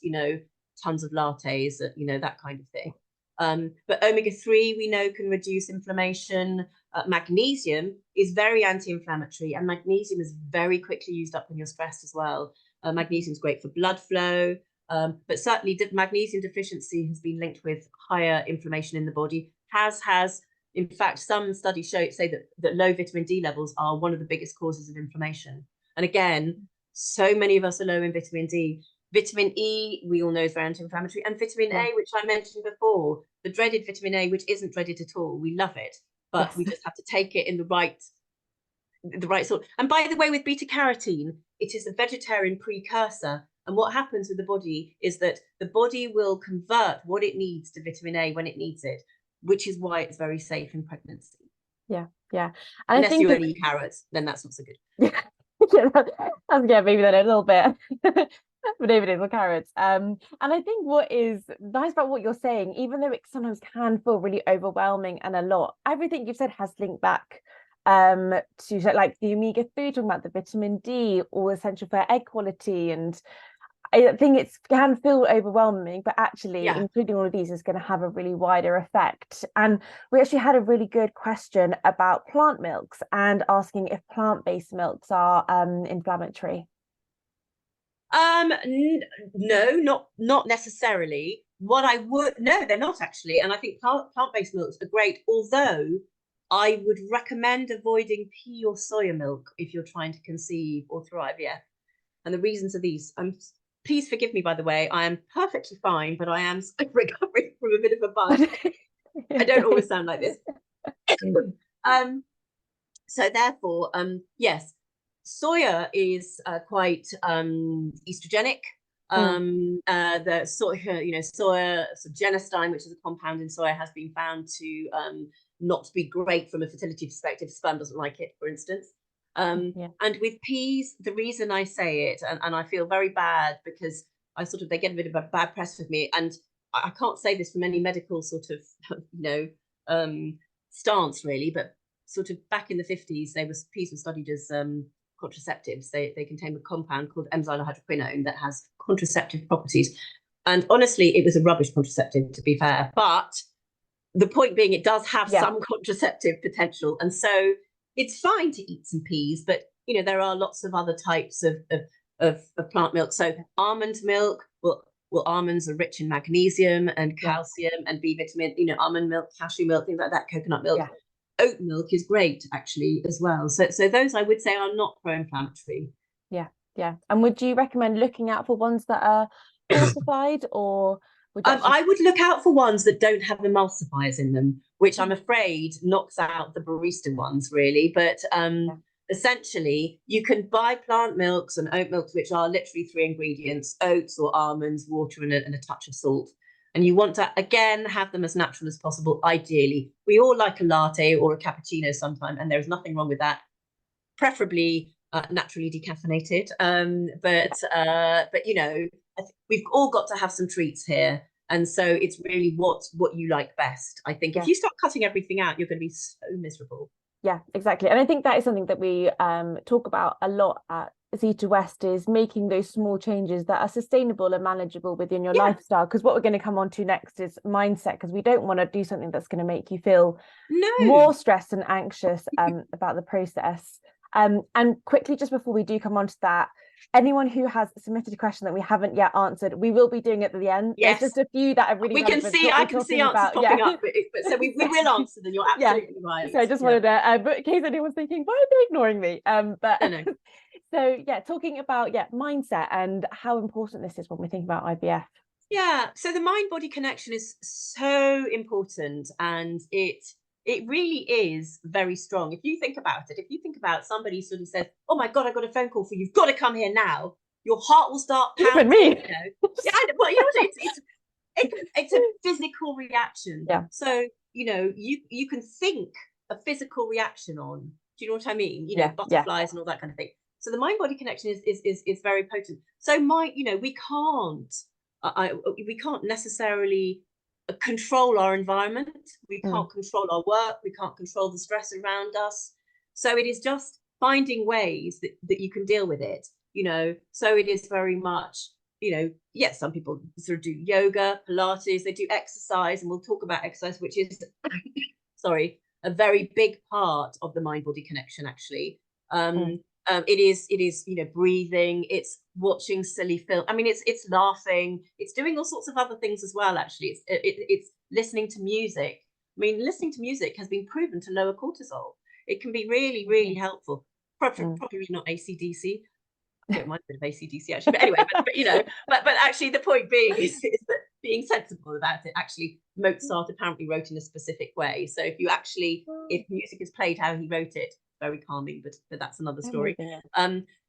[SPEAKER 2] tons of lattes, that kind of thing. But omega-3 we know can reduce inflammation. Magnesium is very anti-inflammatory, and magnesium is very quickly used up when you're stressed as well. Magnesium is great for blood flow. But certainly magnesium deficiency has been linked with higher inflammation in the body. In fact, some studies say that low vitamin D levels are one of the biggest causes of inflammation. And again, so many of us are low in vitamin D. Vitamin E, we all know, is very anti-inflammatory. And vitamin A, which I mentioned before, the dreaded vitamin A, which isn't dreaded at all. We love it, but we just have to take it in the right sort. And by the way, with beta carotene, it is a vegetarian precursor. And what happens with the body is that the body will convert what it needs to vitamin A when it needs it, which is why it's very safe in pregnancy.
[SPEAKER 1] And
[SPEAKER 2] unless you only eat carrots, then that's not so good.
[SPEAKER 1] Maybe then a little bit. But everything with carrots. And I think what is nice about what you're saying, even though it sometimes can feel really overwhelming and a lot, everything you've said has linked back to like the omega-3, talking about the vitamin D, all essential for egg quality. And I think it can feel overwhelming, but actually including all of these is going to have a really wider effect. And we actually had a really good question about plant milks and asking if plant-based milks are inflammatory.
[SPEAKER 2] No, not necessarily. No, they're not actually. And I think plant-based milks are great, although I would recommend avoiding pea or soya milk if you're trying to conceive or through IVF. And the reasons are these. Please forgive me, by the way, I am perfectly fine, but I am recovering from a bit of a bug. I don't always sound like this. So therefore, yes, soya is quite estrogenic. The soya, genistein, which is a compound in soya, has been found to not be great from a fertility perspective. Sperm doesn't like it, for instance. And with peas, the reason I say it, and I feel very bad because they get a bit of a bad press with me, and I can't say this from any medical sort of stance really, but sort of back in the 50s, peas were studied as contraceptives. They contain a compound called enzylohydroquinone that has contraceptive properties, and honestly, it was a rubbish contraceptive, to be fair. But the point being, it does have some contraceptive potential, and so it's fine to eat some peas, but there are lots of other types of plant milk. So almond milk, well, almonds are rich in magnesium and calcium and B vitamin. Almond milk, cashew milk, things like that, coconut milk. oat milk is great actually as well. So those I would say are not pro-inflammatory.
[SPEAKER 1] Yeah. And would you recommend looking out for ones that are fortified, or would you
[SPEAKER 2] I would look out for ones that don't have emulsifiers in them, which I'm afraid knocks out the barista ones really. But essentially, you can buy plant milks and oat milks, which are literally 3 ingredients: oats or almonds, water, and a touch of salt. And you want to, again, have them as natural as possible, ideally. We all like a latte or a cappuccino sometime, and there's nothing wrong with that. Preferably naturally decaffeinated. But you know, we've all got to have some treats here. And so it's really what you like best. I think if you start cutting everything out, you're going to be so miserable.
[SPEAKER 1] Yeah, exactly. And I think that is something that we talk about a lot at Zita West, is making those small changes that are sustainable and manageable within your lifestyle. Because what we're going to come on to next is mindset, because we don't want to do something that's going to make you feel more stressed and anxious about the process. And quickly, just before we do come on to that, anyone who has submitted a question that we haven't yet answered, we will be doing it at the end.
[SPEAKER 2] Yes.
[SPEAKER 1] There's just a few that are really
[SPEAKER 2] I can see answers popping up, but so we will answer them. You're absolutely right.
[SPEAKER 1] So I just wanted to, but in case anyone's thinking, why are they ignoring me? But
[SPEAKER 2] no.
[SPEAKER 1] So talking about mindset and how important this is when we think about IVF.
[SPEAKER 2] Yeah, so the mind-body connection is so important, and it really is very strong. If you think about it, if you think about somebody sort of says, oh my God, I got a phone call for you, you've got to come here now, your heart will start pounding.
[SPEAKER 1] Even me.
[SPEAKER 2] Yeah, well, you know what, it's a physical reaction.
[SPEAKER 1] Yeah.
[SPEAKER 2] So, you know, you can think a physical reaction on, do you know what I mean? You know, butterflies and all that kind of thing. So the mind-body connection is very potent. So we can't necessarily control our environment. We can't control our work. We can't control the stress around us. So it is just finding ways that you can deal with it, you know. So it is very much, you know, yes, some people sort of do yoga, Pilates, they do exercise, and we'll talk about exercise, which is, a very big part of the mind-body connection, actually. It is, you know, breathing, it's watching silly film. I mean, it's laughing, it's doing all sorts of other things as well, actually. It's listening to music. I mean, listening to music has been proven to lower cortisol. It can be really, really helpful. Probably not AC/DC. I don't mind a bit of AC/DC, actually. But anyway, but actually the point being is that being sensible about it. Actually, Mozart apparently wrote in a specific way. So if music is played how he wrote it, very calming, but that's another story.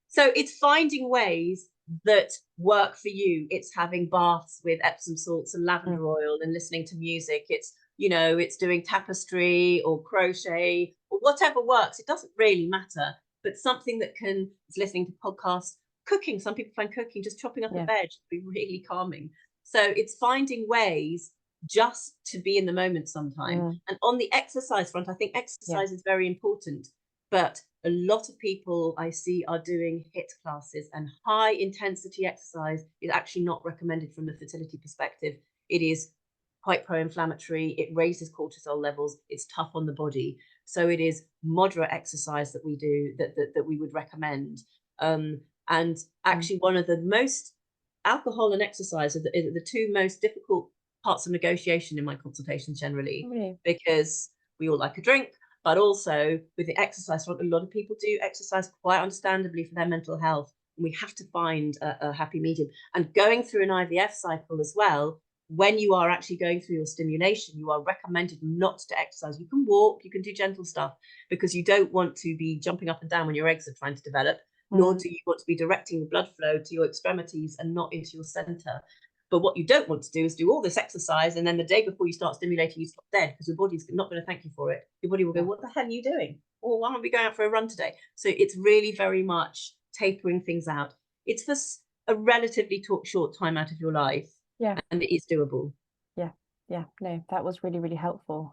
[SPEAKER 2] So it's finding ways that work for you. It's having baths with Epsom salts and lavender oil and listening to music. It's, you know, it's doing tapestry or crochet or whatever works. It doesn't really matter, but something that is listening to podcasts, cooking. Some people find cooking, just chopping up a veg, to be really calming. So it's finding ways just to be in the moment sometime. And on the exercise front, I think exercise is very important. But a lot of people I see are doing HIIT classes, and high intensity exercise is actually not recommended from the fertility perspective. It is quite pro-inflammatory. It raises cortisol levels. It's tough on the body. So it is moderate exercise that we do that we would recommend. And actually, one of the most, alcohol and exercise are the two most difficult parts of negotiation in my consultations generally, because we all like a drink. But also with the exercise front, a lot of people do exercise quite understandably for their mental health. And we have to find a happy medium. And going through an IVF cycle as well, when you are actually going through your stimulation, you are recommended not to exercise. You can walk, you can do gentle stuff, because you don't want to be jumping up and down when your eggs are trying to develop, nor do you want to be directing the blood flow to your extremities and not into your center. But what you don't want to do is do all this exercise, and then the day before you start stimulating, you stop dead, because your body's not going to thank you for it. Your body will go, what the hell are you doing? Or why aren't we going out for a run today? So it's really very much tapering things out. It's for a relatively short time out of your life. Yeah. And it is doable.
[SPEAKER 1] Yeah. No, that was really, really helpful.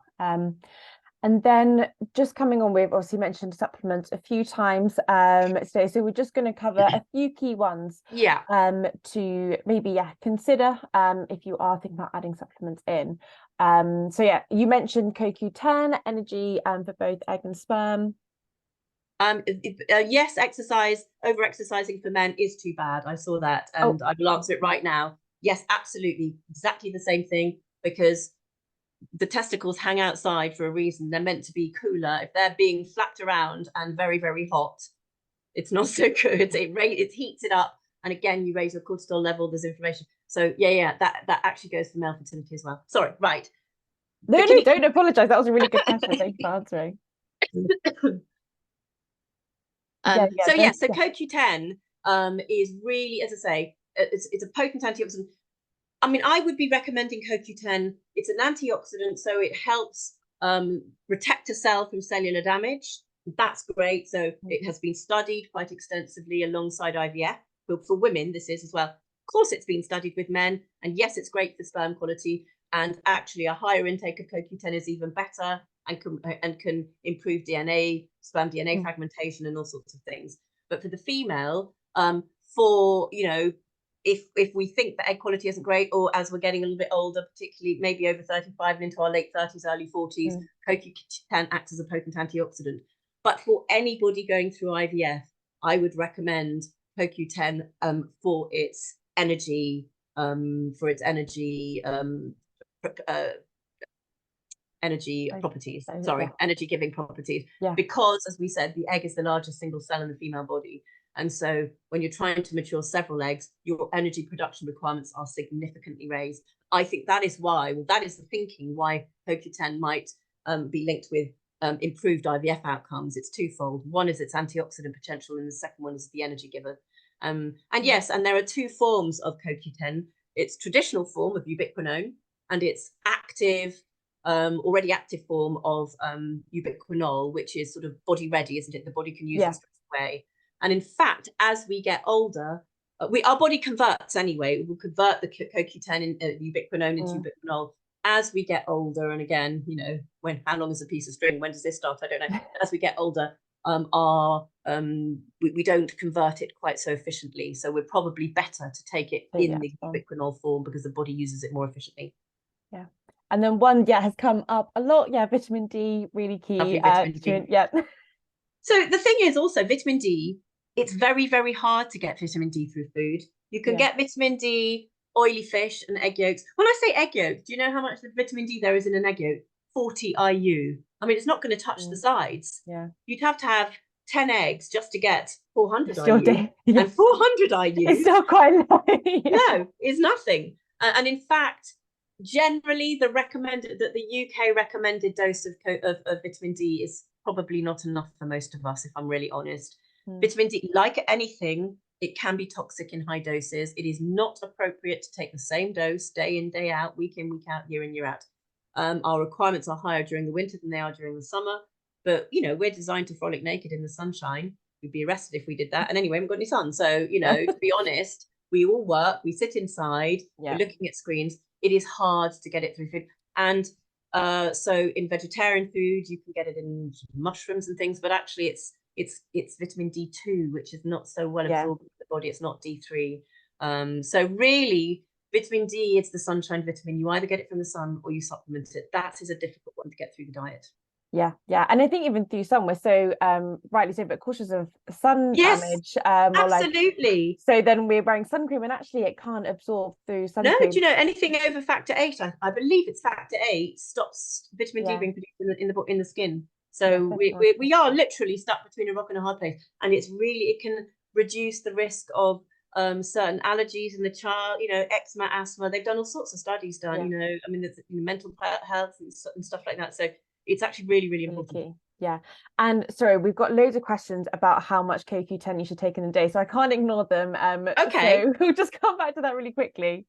[SPEAKER 1] And then just coming on, we've obviously mentioned supplements a few times today. So we're just going to cover a few key ones to maybe consider if you are thinking about adding supplements in. So you mentioned CoQ10 energy for both egg and sperm.
[SPEAKER 2] Yes, over-exercising for men is too bad. I saw that, and I will answer it right now. Yes, absolutely, exactly the same thing, because the testicles hang outside for a reason. They're meant to be cooler. If they're being flapped around and very, very hot, it's not so good. It heats it up. And again, you raise your cortisol level, there's inflammation. So that actually goes for male fertility as well. Sorry, right.
[SPEAKER 1] No, don't apologize. That was a really good question. Thanks for answering.
[SPEAKER 2] So CoQ10 is really, as I say, it's a potent antioxidant. I mean, I would be recommending CoQ10. It's an antioxidant, so it helps protect a cell from cellular damage. That's great. So it has been studied quite extensively alongside IVF. For women, this is as well. Of course, it's been studied with men. And yes, it's great for sperm quality. And actually, a higher intake of CoQ10 is even better and can improve DNA, sperm DNA fragmentation and all sorts of things. But for the female, if we think that egg quality isn't great, or as we're getting a little bit older, particularly maybe over 35 and into our late 30s, early 40s, CoQ10 acts as a potent antioxidant. But for anybody going through IVF, I would recommend CoQ10 for its energy, properties. Energy giving properties. Because, as we said, the egg is the largest single cell in the female body. And so when you're trying to mature several eggs, your energy production requirements are significantly raised. I think that is why, that is the thinking why CoQ10 might be linked with improved IVF outcomes. It's twofold. One is its antioxidant potential, and the second one is the energy giver. And there are two forms of CoQ10. It's traditional form of ubiquinone, and it's active, already active form of ubiquinol, which is sort of body ready, isn't it? The body can use it straight away. And in fact, as we get older, our body converts anyway. We'll convert the CoQ10 in ubiquinone into ubiquinol as we get older. And again, how long is a piece of string? When does this start? I don't know. As we get older, we don't convert it quite so efficiently. So we're probably better to take it in the ubiquinol form because the body uses it more efficiently.
[SPEAKER 1] Yeah. And then one has come up a lot. Vitamin D, really key.
[SPEAKER 2] So the thing is also vitamin D, it's very, very hard to get vitamin D through food. You can get vitamin D, oily fish and egg yolks. When I say egg yolk, do you know how much vitamin D there is in an egg yolk? 40 IU. I mean, it's not going to touch the sides. You'd have to have 10 eggs just to get 400 IU. And 400 IU.
[SPEAKER 1] It's not quite low.
[SPEAKER 2] No, it's nothing. And in fact, generally the UK recommended dose of vitamin D is probably not enough for most of us, if I'm really honest. Vitamin D, like anything, it can be toxic in high doses. It is not appropriate to take the same dose day in, day out, week in, week out, year in, year out. Our requirements are higher during the winter than they are during the summer. But, we're designed to frolic naked in the sunshine. We'd be arrested if we did that. And anyway, we haven't got any sun. So, to be honest, we all work, we sit inside, we're looking at screens. It is hard to get it through food. And so in vegetarian food, you can get it in mushrooms and things, but actually it's vitamin D2, which is not so well absorbed in the body. It's not D3. So really, vitamin D is the sunshine vitamin. You either get it from the sun or you supplement it. That is a difficult one to get through the diet.
[SPEAKER 1] Yeah. And I think even through sun, we're so rightly so, but cautious of sun damage.
[SPEAKER 2] Absolutely.
[SPEAKER 1] So then we're wearing sun cream, and actually it can't absorb through sun cream.
[SPEAKER 2] No, do you know anything over factor 8? I believe it's factor 8 stops vitamin D being produced in the skin. So we are literally stuck between a rock and a hard place, and it can reduce the risk of certain allergies in the child. Eczema, asthma. They've done all sorts of studies done. I mean, there's mental health and stuff like that. So it's actually really, really important.
[SPEAKER 1] Yeah. And sorry, we've got loads of questions about how much CoQ10 you should take in a day, so I can't ignore them.
[SPEAKER 2] Okay.
[SPEAKER 1] So we'll just come back to that really quickly.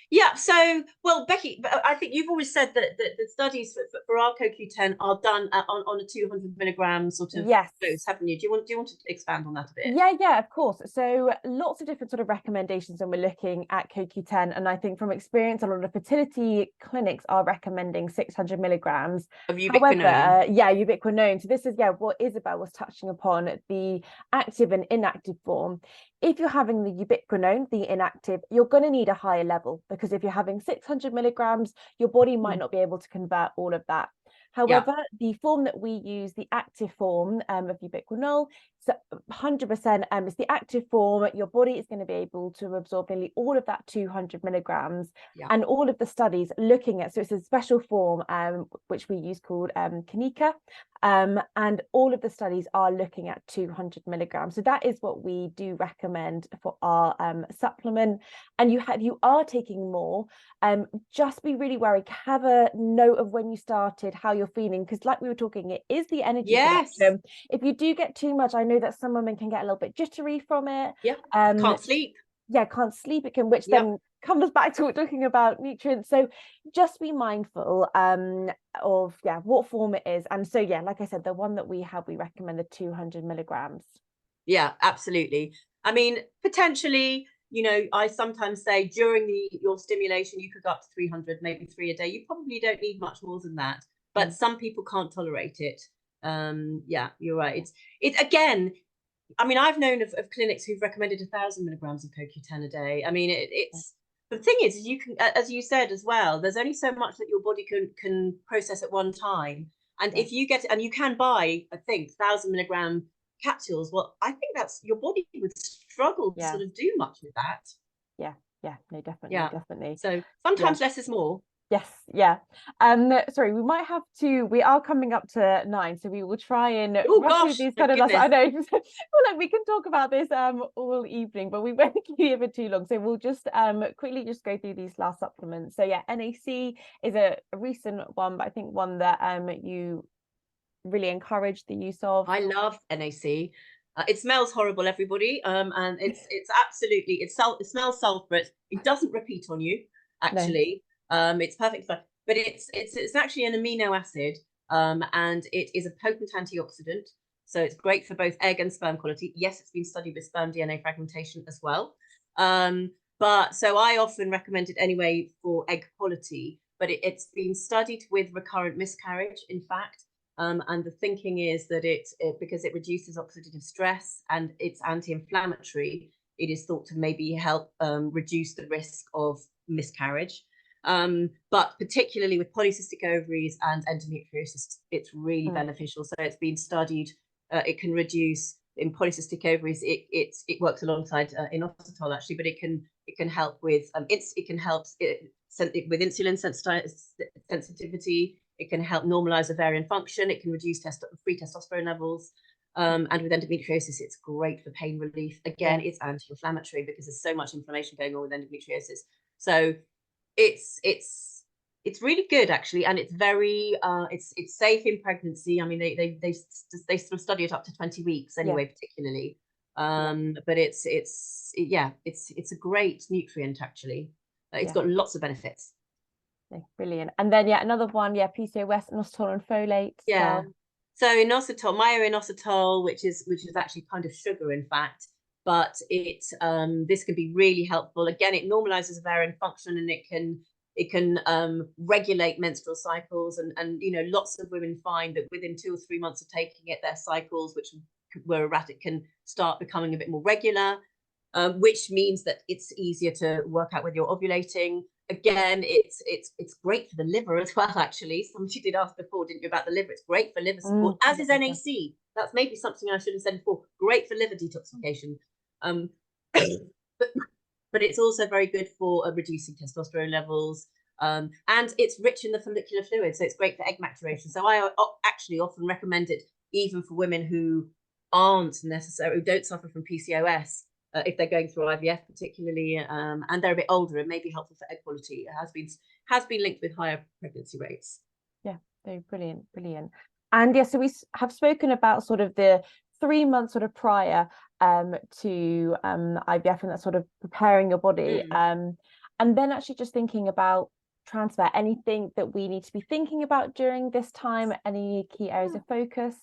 [SPEAKER 2] Yeah. So, well, Becky, I think you've always said that the studies for our CoQ10 are done on a 200 milligram sort of dose, haven't you? Do you want to expand on that a bit?
[SPEAKER 1] Yeah, of course. So lots of different sort of recommendations when we're looking at CoQ10, and I think from experience, a lot of fertility clinics are recommending 600 milligrams
[SPEAKER 2] of ubiquinone.
[SPEAKER 1] Ubiquinone. So this is what Isabelle was touching upon, the active and inactive form. If you're having the ubiquinone, the inactive, you're going to need a higher level, because if you're having 600 milligrams, your body might not be able to convert all of that. However, the form that we use, the active form of ubiquinol, So 100%, it's the active form. Your body is going to be able to absorb nearly all of that 200 milligrams.
[SPEAKER 2] Yeah.
[SPEAKER 1] And all of the studies looking at, so it's a special form which we use called Kanika, and all of the studies are looking at 200 milligrams. So that is what we do recommend for our supplement. And you are taking more, just be really worried. Have a note of when you started, how you're feeling, because like we were talking, it is the energy production. If you do get too much, I know that some women can get a little bit jittery from it.
[SPEAKER 2] Can't sleep.
[SPEAKER 1] Can't sleep. It can, which then comes back to talking about nutrients. So just be mindful of what form it is. And so like I said, the one that we have, we recommend the 200 milligrams.
[SPEAKER 2] Yeah, absolutely. I mean, potentially, you know, I sometimes say during your stimulation, you could go up to 300, maybe 3 a day. You probably don't need much more than that, but some people can't tolerate it. Yeah, you're right. It's again, I mean, I've known of clinics who've recommended 1,000 milligrams of CoQ10 a day. I mean, it's the thing is, you can, as you said as well, there's only so much that your body can process at one time. And if you get, and you can buy, I think, 1,000 milligram capsules, well, I think that's, your body would struggle to sort of do much with that.
[SPEAKER 1] No, definitely.
[SPEAKER 2] So sometimes less is more.
[SPEAKER 1] Yes, sorry, we are coming up to 9, so we will try and rush these kind of last. I know. Well, we can talk about this all evening, but we won't keep it for too long. So we'll just quickly just go through these last supplements. So NAC is a recent one, but I think one that you really encourage the use of.
[SPEAKER 2] I love NAC. It smells horrible, everybody, and it's absolutely, it smells sulfurous. It doesn't repeat on you, actually. No. It's perfect for, but it's actually an amino acid, and it is a potent antioxidant. So it's great for both egg and sperm quality. Yes, it's been studied with sperm DNA fragmentation as well. But so I often recommend it anyway for egg quality, but it's been studied with recurrent miscarriage, in fact. And the thinking is that because it reduces oxidative stress and it's anti-inflammatory, it is thought to maybe help reduce the risk of miscarriage. But particularly with polycystic ovaries and endometriosis, it's really beneficial. So it's been studied. It can reduce in polycystic ovaries. It works alongside inositol actually, but it can help with with insulin sensitivity. It can help normalize ovarian function. It can reduce free testosterone levels. And with endometriosis, it's great for pain relief. Again, it's anti-inflammatory because there's so much inflammation going on with endometriosis. So it's really good actually, and it's very it's safe in pregnancy. I mean, they sort of study it up to 20 weeks anyway, particularly. But it's a great nutrient actually. It's got lots of benefits.
[SPEAKER 1] Brilliant. And then another one, PCOS, inositol and folate.
[SPEAKER 2] So inositol, myo-inositol, which is actually kind of sugar, in fact, but this can be really helpful. Again, it normalizes ovarian function, and it can regulate menstrual cycles, and you know, lots of women find that within 2 or 3 months of taking it, their cycles, which were erratic, can start becoming a bit more regular, which means that it's easier to work out whether you're ovulating. Again, it's great for the liver as well, actually. Somebody did ask before, didn't you, about the liver? It's great for liver support, as is NAC. That's maybe something I should have said before. Great for liver detoxification. But it's also very good for reducing testosterone levels. And it's rich in the follicular fluid, so it's great for egg maturation. So I actually often recommend it even for women who don't suffer from PCOS. If they're going through IVF particularly, and they're a bit older, it may be helpful for egg quality. It has been linked with higher pregnancy rates.
[SPEAKER 1] Brilliant. And so we have spoken about sort of the 3 months sort of prior to IVF, and that sort of preparing your body, and then actually just thinking about transfer. Anything that we need to be thinking about during this time? Any key areas of focus?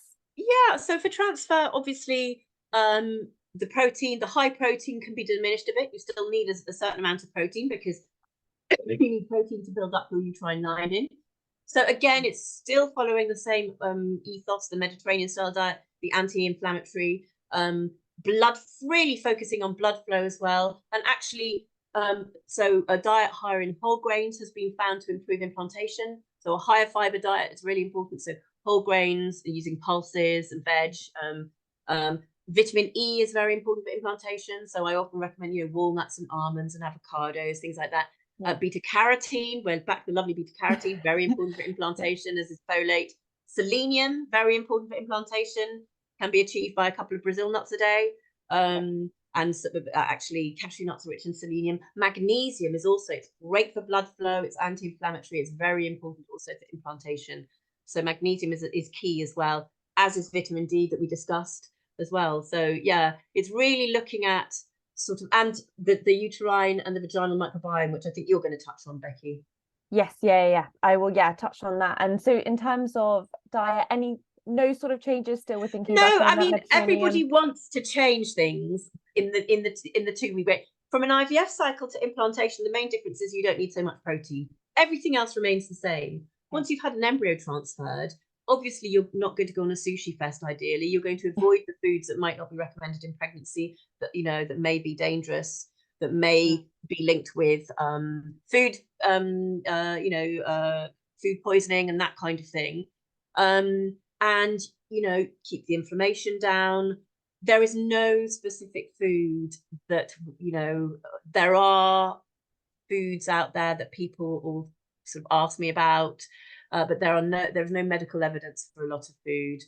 [SPEAKER 2] So for transfer, obviously, the high protein can be diminished a bit. You still need a certain amount of protein because you need protein to build up your uterine lining. So again, it's still following the same ethos, the Mediterranean style diet, the anti-inflammatory, really focusing on blood flow as well. And actually, so a diet higher in whole grains has been found to improve implantation. So a higher fiber diet is really important. So whole grains, using pulses and veg. Vitamin E is very important for implantation. So I often recommend, walnuts and almonds and avocados, things like that. Beta carotene, well, back to the lovely beta carotene, very important for implantation, as is folate. Selenium, very important for implantation, can be achieved by a couple of Brazil nuts a day. And actually, cashew nuts are rich in selenium. Magnesium is also, it's great for blood flow. It's anti-inflammatory. It's very important also for implantation. So magnesium is key as well, as is vitamin D that we discussed as well. So yeah, it's really looking at sort of, and the uterine and the vaginal microbiome, which I think you're going to touch on, Becky.
[SPEAKER 1] Yes, yeah. I will, touch on that. And so in terms of diet, no sort of changes still we're thinking about?
[SPEAKER 2] No, I mean, everybody wants to change things in the 2 week wait. From an IVF cycle to implantation, the main difference is you don't need so much protein. Everything else remains the same. Once you've had an embryo transferred, obviously you're not going to go on a sushi fest. Ideally, you're going to avoid the foods that might not be recommended in pregnancy, that that may be dangerous, that may be linked with food poisoning and that kind of thing. And keep the inflammation down. There is no specific food that, there are foods out there that people will sort of ask me about, but there's no medical evidence for a lot of food,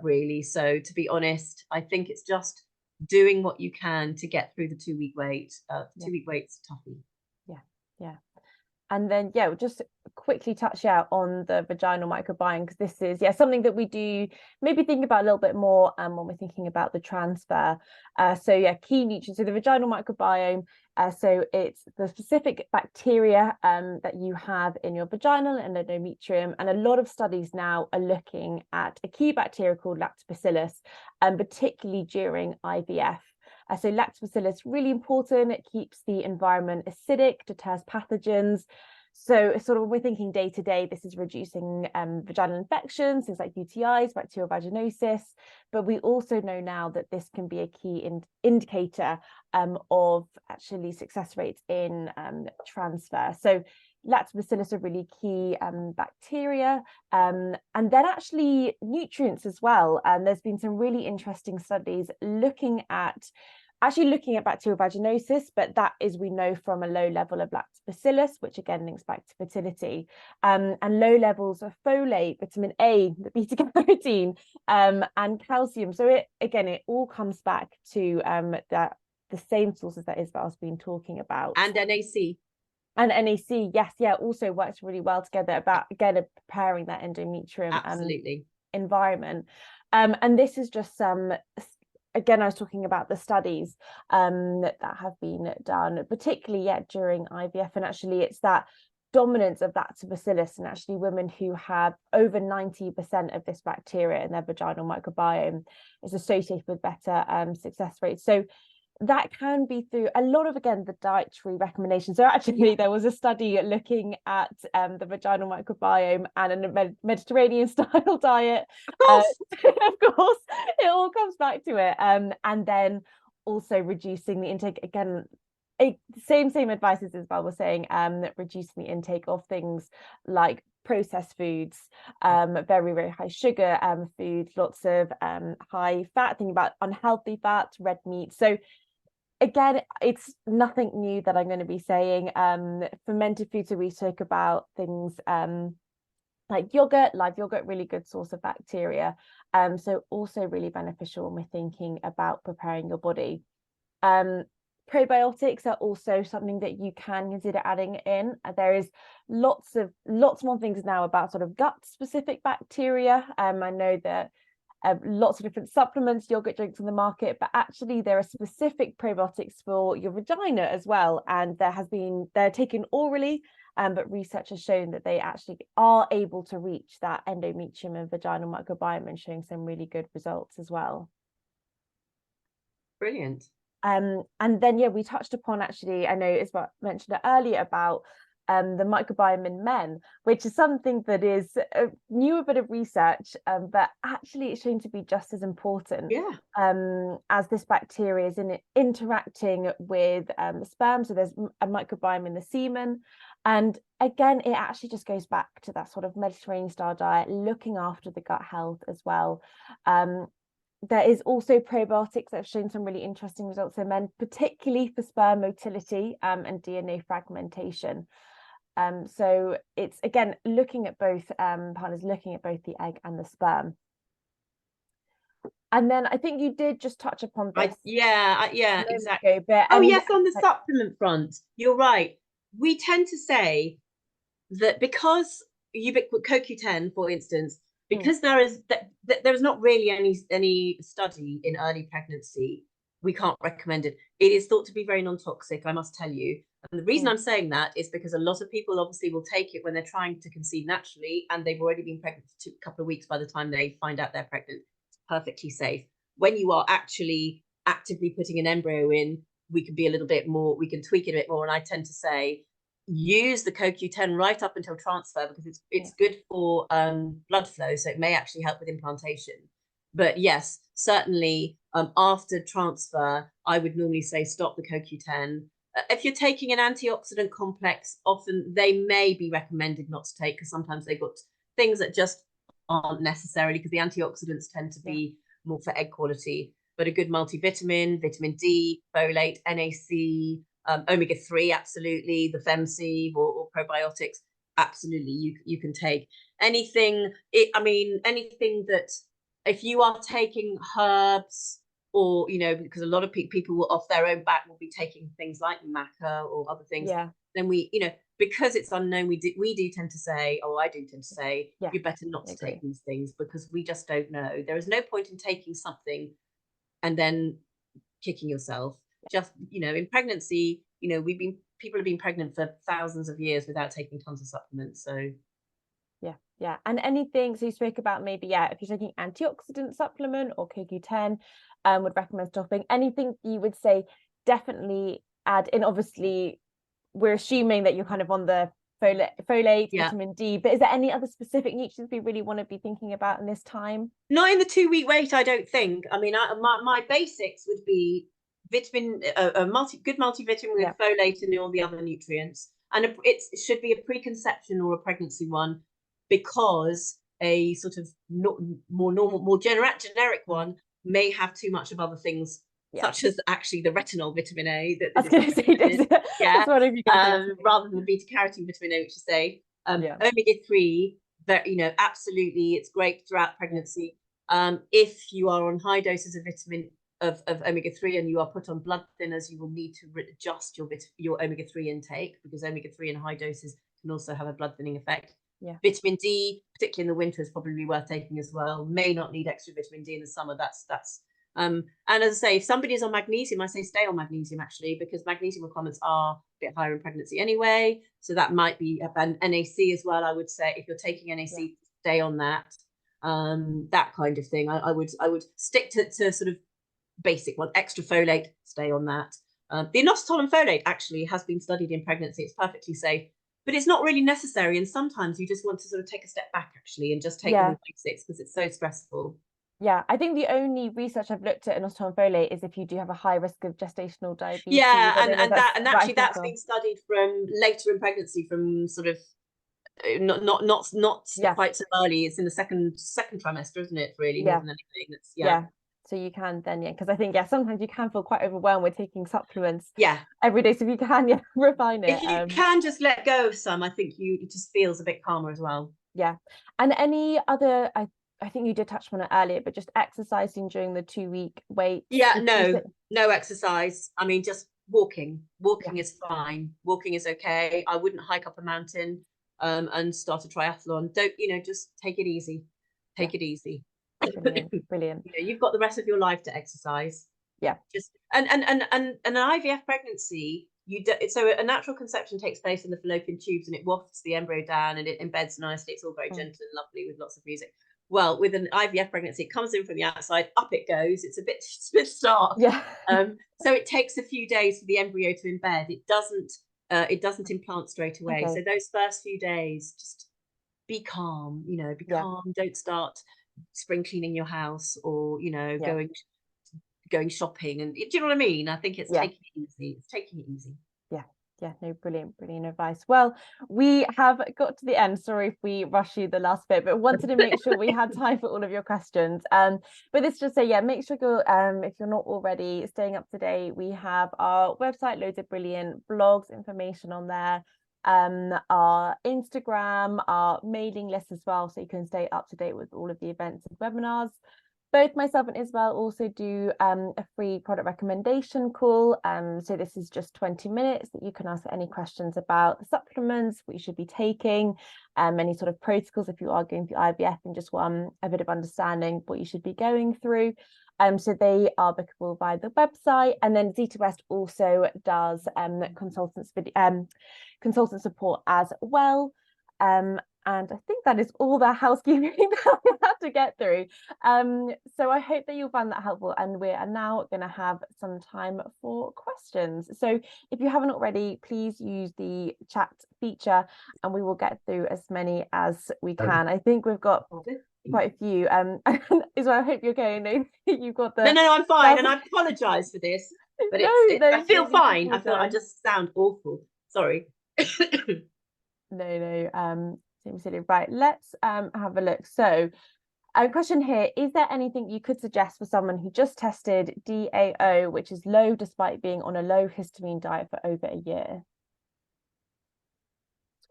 [SPEAKER 2] really. So to be honest, I think it's just doing what you can to get through the 2 week wait. 2 week wait's toughie.
[SPEAKER 1] Yeah. And then, we'll just quickly touch out on the vaginal microbiome, because this is, something that we do maybe think about a little bit more when we're thinking about the transfer. Key nutrients. So the vaginal microbiome, so it's the specific bacteria that you have in your vaginal and endometrium. And a lot of studies now are looking at a key bacteria called lactobacillus, particularly during IVF. So lactobacillus, really important. It keeps the environment acidic, deters pathogens. So sort of when we're thinking day to day, this is reducing vaginal infections, things like UTIs, bacterial vaginosis. But we also know now that this can be a key indicator of actually success rates in transfer. So lactobacillus are really key bacteria, and then actually nutrients as well. And there's been some really interesting studies looking at bacterial vaginosis, but that is, we know, from a low level of lactobacillus, which again links back to fertility, and low levels of folate, vitamin A, the beta carotene, and calcium. So it all comes back to the same sources that Isabelle's been talking about.
[SPEAKER 2] And NAC.
[SPEAKER 1] And NAC, yes, also works really well together about, again, preparing that endometrium environment. And this is just again, I was talking about the studies that have been done, particularly during IVF, and actually it's that dominance of lactobacillus, and actually women who have over 90% of this bacteria in their vaginal microbiome is associated with better success rates. So that can be through a lot of, again, the dietary recommendations. So actually there was a study looking at the vaginal microbiome and a Mediterranean style diet. Of course, it all comes back to it. And then also reducing the intake, again, same advice as Isabelle was saying, reducing the intake of things like processed foods, very, very high sugar foods, lots of high fat, thinking about unhealthy fats, red meat. So again, it's nothing new that I'm going to be saying. Fermented foods, so we talk about things like yogurt, live yogurt, really good source of bacteria. So also really beneficial when we're thinking about preparing your body. Probiotics are also something that you can consider adding in. There is lots more things now about sort of gut specific bacteria. I know that lots of different supplements, yogurt drinks on the market, but actually there are specific probiotics for your vagina as well, and they're taken orally, but research has shown that they actually are able to reach that endometrium and vaginal microbiome, and showing some really good results as well.
[SPEAKER 2] Brilliant.
[SPEAKER 1] And then we touched upon, actually, I know Isabelle mentioned it earlier, about the microbiome in men, which is something that is a newer bit of research, but actually it's shown to be just as important as this bacteria is interacting with sperm. So there's a microbiome in the semen, and again, it actually just goes back to that sort of Mediterranean style diet, looking after the gut health as well. there is also probiotics that have shown some really interesting results in men, particularly for sperm motility and DNA fragmentation. So it's, again, looking at both partners, looking at both the egg and the sperm. And then I think you did just touch upon this.
[SPEAKER 2] Yeah, exactly.
[SPEAKER 1] Ago, but
[SPEAKER 2] Yes, on the supplement front, you're right. We tend to say that because CoQ10, for instance, because there is not really any study in early pregnancy, we can't recommend it. It is thought to be very non-toxic, I must tell you. And the reason I'm saying that is because a lot of people obviously will take it when they're trying to conceive naturally, and they've already been pregnant for a couple of weeks by the time they find out they're pregnant. It's perfectly safe. When you are actually actively putting an embryo in, we can be a little bit more, we can tweak it a bit more. And I tend to say, use the CoQ10 right up until transfer, because it's good for blood flow, so it may actually help with implantation. But yes, certainly after transfer, I would normally say stop the CoQ10. If you're taking an antioxidant complex, often they may be recommended not to take, because sometimes they've got things that just aren't necessarily, because the antioxidants tend to be more for egg quality. But a good multivitamin, vitamin D, folate, NAC, omega-3, absolutely, the FemC or probiotics, absolutely, you can take anything. Anything that, if you are taking herbs, or because a lot of people will off their own back will be taking things like maca or other things, then we, because it's unknown, we do tend to say, or I do tend to say, you're better not to take these things, because we just don't know. There is no point in taking something and then kicking yourself. Just, in pregnancy, people have been pregnant for thousands of years without taking tons of supplements. So
[SPEAKER 1] and anything, so you spoke about maybe if you're taking antioxidant supplement or CoQ10, would recommend stopping. Anything you would say definitely add in? Obviously we're assuming that you're kind of on the folate, vitamin D, but is there any other specific nutrients we really want to be thinking about in this time?
[SPEAKER 2] Not in the 2-week wait, I don't think. I mean, my basics would be vitamin, good multivitamin with folate and all the other nutrients, and it should be a preconception or a pregnancy one, because a sort of more normal, more generic one may have too much of other things, such as actually the retinol vitamin A.
[SPEAKER 1] I was going to say,
[SPEAKER 2] rather than the beta carotene vitamin A, which is omega-3. Absolutely, it's great throughout pregnancy. If you are on high doses of vitamin of omega-3 and you are put on blood thinners, you will need to adjust your omega-3 intake, because omega-3 in high doses can also have a blood thinning effect. Vitamin D, particularly in the winter, is probably worth taking as well. May not need extra vitamin D in the summer. And as I say, if somebody is on magnesium, I say stay on magnesium, actually, because magnesium requirements are a bit higher in pregnancy anyway. So that might be, and NAC as well, I would say, if you're taking NAC, stay on that. That kind of thing. I would stick to sort of basic one. Extra folate, stay on that. The inositol and folate actually has been studied in pregnancy. It's perfectly safe, but it's not really necessary. And sometimes you just want to sort of take a step back, actually, and just take the basics, because it's so stressful.
[SPEAKER 1] I think the only research I've looked at inositol and folate is if you do have a high risk of gestational diabetes.
[SPEAKER 2] And actually that's been studied from later in pregnancy, from sort of not quite so early. It's in the second trimester, isn't it? Really, more than anything.
[SPEAKER 1] So you can then, because I think sometimes you can feel quite overwhelmed with taking supplements
[SPEAKER 2] every
[SPEAKER 1] day. So if you can refine it,
[SPEAKER 2] if you can just let go of some, I think it just feels a bit calmer as well.
[SPEAKER 1] And any other, I think you did touch on it earlier, but just exercising during the 2-week wait.
[SPEAKER 2] No exercise. I mean, just walking is fine. Walking is okay. I wouldn't hike up a mountain and start a triathlon. Don't, just take it easy. It easy.
[SPEAKER 1] Brilliant.
[SPEAKER 2] You've got the rest of your life to exercise. Just and an IVF pregnancy, so a natural conception takes place in the fallopian tubes, and it wafts the embryo down and it embeds nicely. It's all very gentle and lovely with lots of music. Well, with an IVF pregnancy, it comes in from the outside, up it goes. It's a bit stark. So it takes a few days for the embryo to embed. It doesn't implant straight away. So those first few days, just be calm. Be calm. Don't start spring cleaning your house, or going shopping. And do you know what I mean? I think it's taking it easy.
[SPEAKER 1] Yeah, no, brilliant advice. Well, we have got to the end. Sorry if we rush you the last bit, but wanted to make sure we had time for all of your questions. But this just say, yeah, make sure you're if you're not already staying up to date, we have our website, loads of brilliant blogs, information on there, our Instagram, our mailing list as well, so you can stay up to date with all of the events and webinars. Both myself and Isabelle also do a free product recommendation call. So this is just 20 minutes that you can ask any questions about the supplements, what you should be taking, any sort of protocols if you are going through IVF, and just want a bit of understanding what you should be going through. So they are bookable via the website. And then Zita West also does consultant support as well. And I think that is all the housekeeping that we have to get through. So I hope that you'll find that helpful. And we are now going to have some time for questions. So if you haven't already, please use the chat feature and we will get through as many as we can. I think we've got quite a few. Isabelle, I hope you're okay. No, you've got the...
[SPEAKER 2] No, I'm fine. And I apologise for this, but I feel fine. I feel I just sound awful. Sorry.
[SPEAKER 1] No. Silly. Right, let's have a look. So a question here: is there anything you could suggest for someone who just tested DAO, which is low despite being on a low histamine diet for over a year?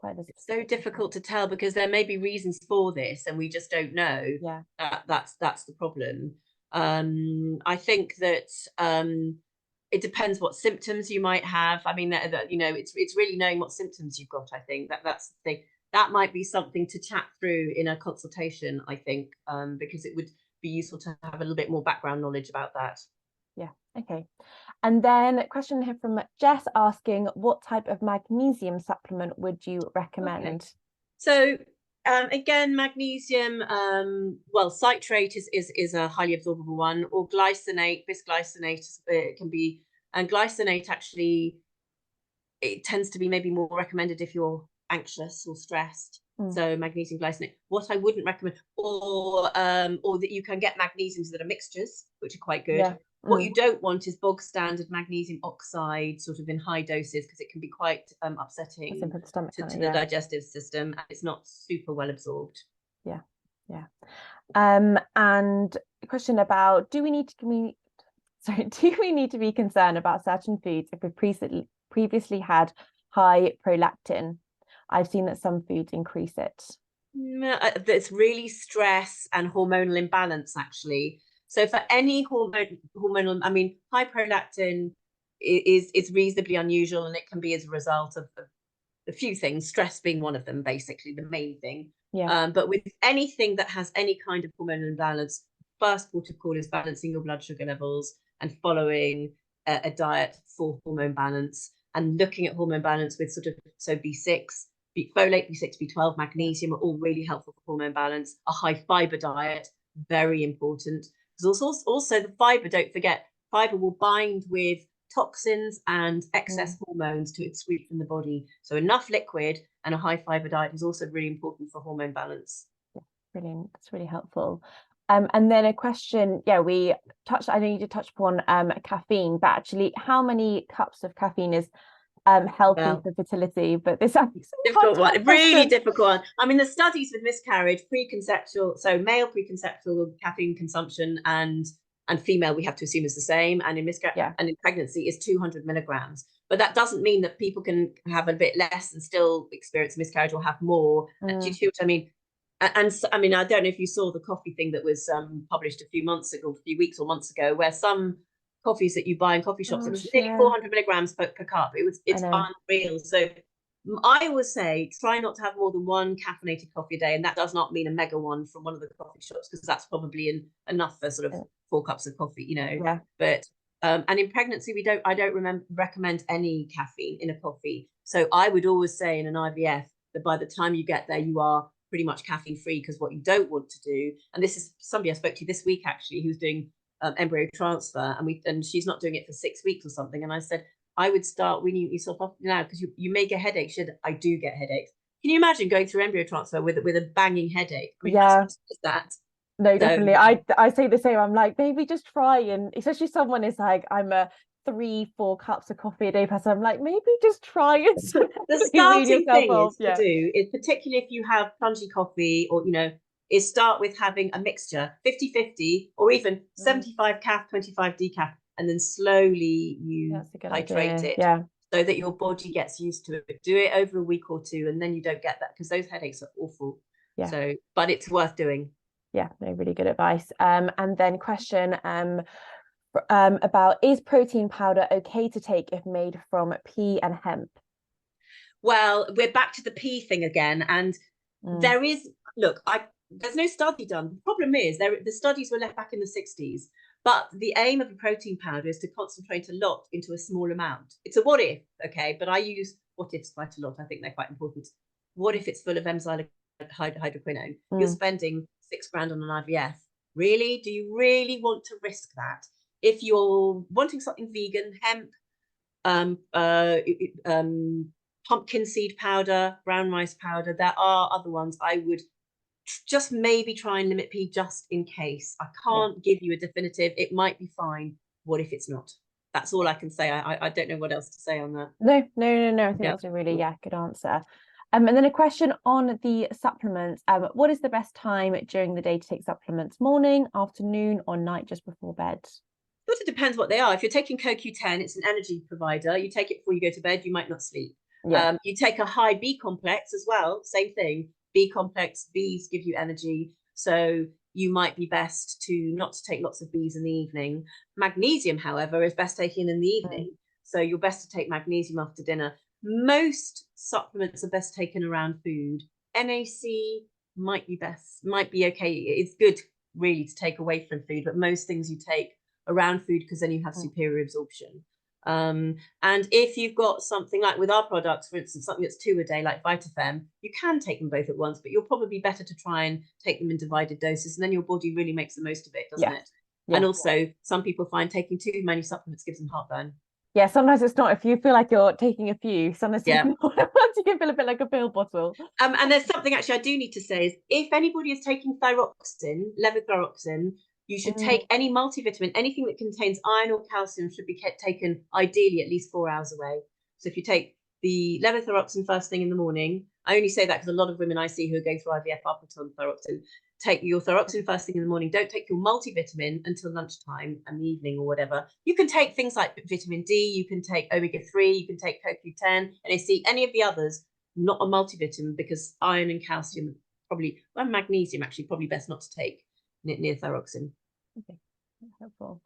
[SPEAKER 2] It's so difficult to tell because there may be reasons for this and we just don't know.
[SPEAKER 1] Yeah,
[SPEAKER 2] that's the problem. I think that it depends what symptoms you might have. I mean, you know, it's really knowing what symptoms you've got. I think that's the thing. That might be something to chat through in a consultation, I think, because it would be useful to have a little bit more background knowledge about that.
[SPEAKER 1] Yeah, okay. And then a question here from Jess asking, what type of magnesium supplement would you recommend?
[SPEAKER 2] Okay. So again, magnesium, well, citrate is a highly absorbable one, or glycinate, bisglycinate, it can be, and glycinate actually, it tends to be maybe more recommended if you're anxious or stressed. So magnesium glycinate. What I wouldn't recommend, or that you can get magnesiums that are mixtures, which are quite good. Yeah. What you don't want is bog standard magnesium oxide, sort of in high doses, because it can be quite upsetting to the digestive system, and it's not super well absorbed.
[SPEAKER 1] Yeah. And a question about, do we need to be concerned about certain foods if we previously had high prolactin? I've seen that some foods increase it.
[SPEAKER 2] It's really stress and hormonal imbalance, actually. So for any hormonal, I mean, high prolactin is reasonably unusual, and it can be as a result of a few things, stress being one of them, basically the main thing. Yeah. But with anything that has any kind of hormonal imbalance, first port of call is balancing your blood sugar levels and following a diet for hormone balance, and looking at hormone balance with sort of, so B6, folate, B6, B12, magnesium are all really helpful for hormone balance. A high fiber diet, very important. There's also the fiber, don't forget, fiber will bind with toxins and excess hormones to excrete from the body. So enough liquid and a high fiber diet is also really important for hormone balance.
[SPEAKER 1] Yeah, brilliant. That's really helpful. And then a question, I know you did touch upon caffeine, but actually how many cups of caffeine is healthy for fertility? But this is
[SPEAKER 2] difficult one, really difficult one. I mean, the studies with miscarriage, preconceptual, so male preconceptual caffeine consumption and female, we have to assume is the same, and in miscarriage and in pregnancy is 200 milligrams. But that doesn't mean that people can have a bit less and still experience miscarriage, or have more. Do you see what I mean? And I mean, I don't know if you saw the coffee thing that was published a few weeks or months ago, where some coffees that you buy in coffee shops, it was nearly 400 milligrams per cup. It's unreal. So I would say try not to have more than one caffeinated coffee a day, and that does not mean a mega one from one of the coffee shops, because that's probably enough for sort of 4 cups of coffee, you know. Yeah. But and in pregnancy, I don't recommend any caffeine in a coffee. So I would always say in an IVF that by the time you get there, you are pretty much caffeine free, because what you don't want to do, and this is somebody I spoke to this week actually, who's doing embryo transfer, and she's not doing it for 6 weeks or something, and I said I would start weaning yourself off now, because you may get headaches. She said, I do get headaches. Can you imagine going through embryo transfer with a banging headache? I mean, how is that?
[SPEAKER 1] No, definitely. I say the same. I'm like, maybe just try, and especially someone is like, I'm a 3-4 cups of coffee a day person, I'm like, maybe just try it.
[SPEAKER 2] The starting thing is to do is, particularly if you have plungy coffee, or, you know, is start with having a mixture, 50-50, or even 75 calf, 25 decaf, and then slowly you titrate it, so that your body gets used to it. Do it over a week or two, and then you don't get that, because those headaches are awful. So, but it's worth doing.
[SPEAKER 1] No, really good advice. And then question about, is protein powder okay to take if made from pea and hemp?
[SPEAKER 2] Well, we're back to the pea thing again, and there is, look, there's no study done. The problem is the studies were left back in the 60s, but the aim of a protein powder is to concentrate a lot into a small amount. It's a what if, okay, but I use what ifs quite a lot. I think they're quite important. What if it's full of enzyme hydroquinone? You're spending £6,000 on an IVF. Really? Do you really want to risk that? If you're wanting something vegan, hemp, pumpkin seed powder, brown rice powder, there are other ones. I would just maybe try and limit pea just in case. I can't give you a definitive. It might be fine. What if it's not? That's all I can say. I don't know what else to say on that.
[SPEAKER 1] No. I think that's a really good answer. And then a question on the supplements. What is the best time during the day to take supplements? Morning, afternoon, or night just before bed?
[SPEAKER 2] Sort of depends what they are. If you're taking CoQ10, it's an energy provider. You take it before you go to bed, you might not sleep. You take a high B complex as well, same thing. B complex, Bs give you energy. So you might be best to not to take lots of Bs in the evening. Magnesium, however, is best taken in the evening. So you're best to take magnesium after dinner. Most supplements are best taken around food. NAC might be best, might be okay. It's good really to take away from food, but most things you take around food, because then you have superior absorption. And if you've got something like with our products, for instance, something that's 2 a day like VitaFem, you can take them both at once, but you're probably better to try and take them in divided doses, and then your body really makes the most of it, doesn't it? And also, some people find taking too many supplements gives them heartburn.
[SPEAKER 1] Sometimes it's not. If you feel like you're taking a few, sometimes you can feel a bit like a pill bottle.
[SPEAKER 2] And there's something actually I do need to say is, if anybody is taking thyroxine, levothyroxine, you should take any multivitamin, anything that contains iron or calcium should be taken ideally at least 4 hours away. So if you take the levothyroxine first thing in the morning, I only say that because a lot of women I see who are going through IVF are put on thyroxine. Take your thyroxine first thing in the morning. Don't take your multivitamin until lunchtime and the evening or whatever. You can take things like vitamin D, you can take omega-3, you can take CoQ10, NAC, any of the others, not a multivitamin, because iron and calcium probably, well, magnesium actually probably best not to take near thyroxine.
[SPEAKER 1] Okay, helpful.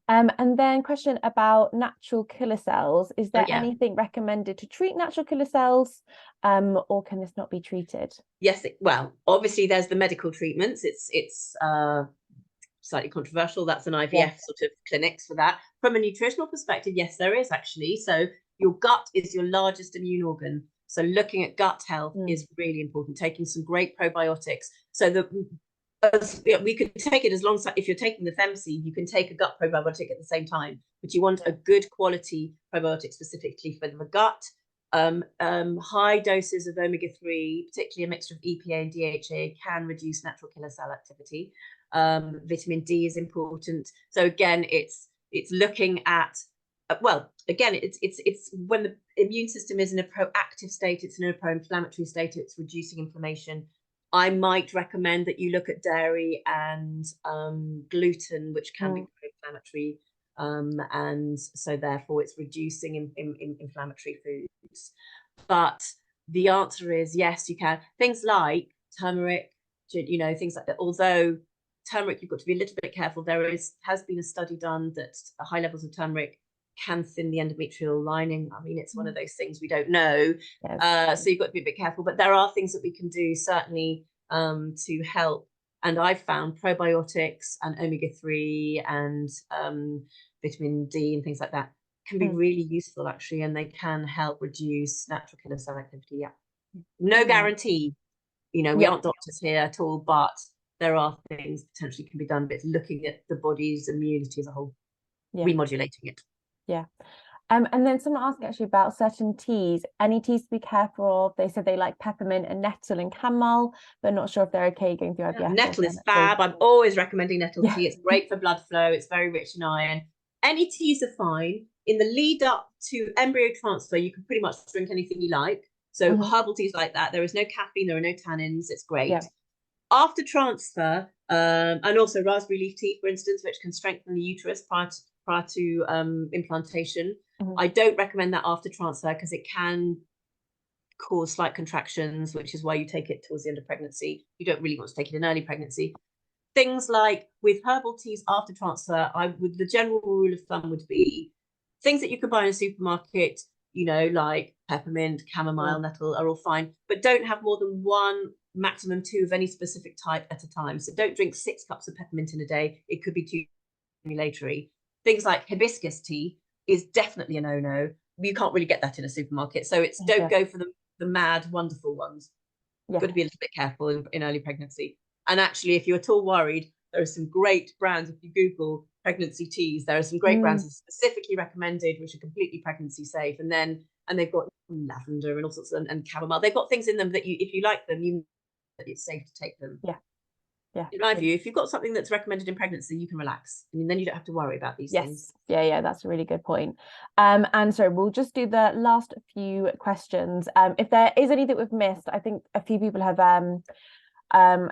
[SPEAKER 1] And then question about natural killer cells. Is there anything recommended to treat natural killer cells, or can this not be treated?
[SPEAKER 2] Yes, well, obviously there's the medical treatments. It's slightly controversial. That's an IVF sort of clinics for that. From a nutritional perspective, yes, there is actually. So your gut is your largest immune organ. So looking at gut health is really important. Taking some great probiotics. So that we could take it as long as, if you're taking the FemC, you can take a gut probiotic at the same time, but you want a good quality probiotic specifically for the gut. High doses of omega-3, particularly a mixture of EPA and DHA, can reduce natural killer cell activity. Vitamin D is important. So again, it's looking at, well, again, it's when the immune system is in a proactive state, it's in a pro-inflammatory state, it's reducing inflammation. I might recommend that you look at dairy and gluten, which can be pro-inflammatory, and so therefore it's reducing inflammatory foods. But the answer is yes, you can. Things like turmeric, you know, things like that. Although turmeric, you've got to be a little bit careful. There has been a study done that high levels of turmeric can thin the endometrial lining. I mean, it's one of those things we don't know. So you've got to be a bit careful, but there are things that we can do certainly to help. And I've found probiotics and omega-3 and vitamin D and things like that can be really useful actually, and they can help reduce natural killer cell activity. No guarantee, you know, we aren't doctors here at all, but there are things potentially can be done, but it's looking at the body's immunity as a whole, remodulating it.
[SPEAKER 1] And then someone asked actually about certain teas. Any teas to be careful of? They said they like peppermint and nettle and chamomile, but not sure if they're okay going through IVF.
[SPEAKER 2] Nettle is fab. I'm always recommending nettle tea. It's great for blood flow. It's very rich in iron. Any teas are fine. in the lead up to embryo transfer, you can pretty much drink anything you like. So herbal teas like that, there is no caffeine, there are no tannins, it's great.
[SPEAKER 1] Yeah.
[SPEAKER 2] After transfer, and also raspberry leaf tea, for instance, which can strengthen the uterus prior to implantation. I don't recommend that after transfer because it can cause slight contractions, which is why you take it towards the end of pregnancy. You don't really want to take it in early pregnancy. Things like with herbal teas after transfer, the general rule of thumb would be things that you can buy in a supermarket, you know, like peppermint, chamomile, nettle are all fine, but don't have more than one, maximum two of any specific type at a time. So don't drink 6 cups of peppermint in a day. It could be too stimulatory. Things like hibiscus tea is definitely a no-no. You can't really get that in a supermarket. So it's don't go for the mad, wonderful ones. You've got to be a little bit careful in early pregnancy. And actually, if you're at all worried, there are some great brands. If you Google pregnancy teas, there are some great brands specifically recommended, which are completely pregnancy safe. And they've got lavender and all sorts of, and chamomile. They've got things in them that if you like them, you know that it's safe to take them.
[SPEAKER 1] Yeah.
[SPEAKER 2] In my view, if you've got something that's recommended in pregnancy, you can relax. I mean, then you don't have to worry about these things.
[SPEAKER 1] Yeah, that's a really good point. And so we'll just do the last few questions. If there is anything we've missed, I think a few people have I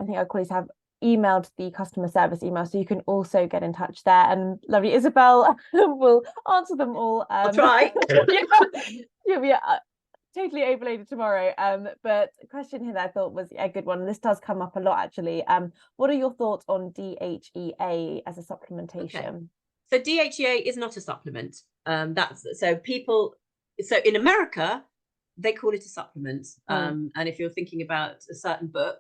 [SPEAKER 1] think our colleagues have emailed the customer service email, so you can also get in touch there, and lovely Isabelle will answer them all.
[SPEAKER 2] I'll try.
[SPEAKER 1] You'll be totally overloaded tomorrow. But a question here that I thought was a good one. This does come up a lot, actually. What are your thoughts on DHEA as a supplementation?
[SPEAKER 2] So DHEA is not a supplement. So in America, they call it a supplement. And if you're thinking about a certain book,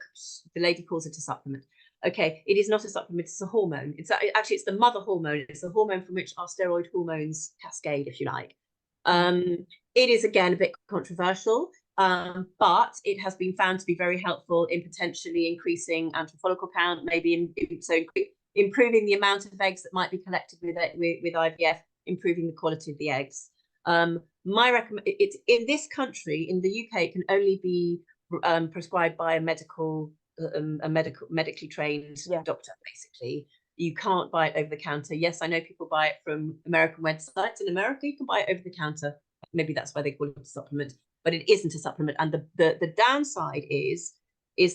[SPEAKER 2] the lady calls it a supplement. Okay, it is not a supplement, it's a hormone. It's the mother hormone. It's a hormone from which our steroid hormones cascade, if you like. It is, again, a bit controversial, but it has been found to be very helpful in potentially increasing antral follicle count, maybe improving the amount of eggs that might be collected with IVF, improving the quality of the eggs. It's in this country, in the UK, it can only be prescribed by a medically trained doctor, basically. You can't buy it over the counter. Yes, I know people buy it from American websites. In America, you can buy it over the counter. Maybe that's why they call it a supplement, but it isn't a supplement. And the downside is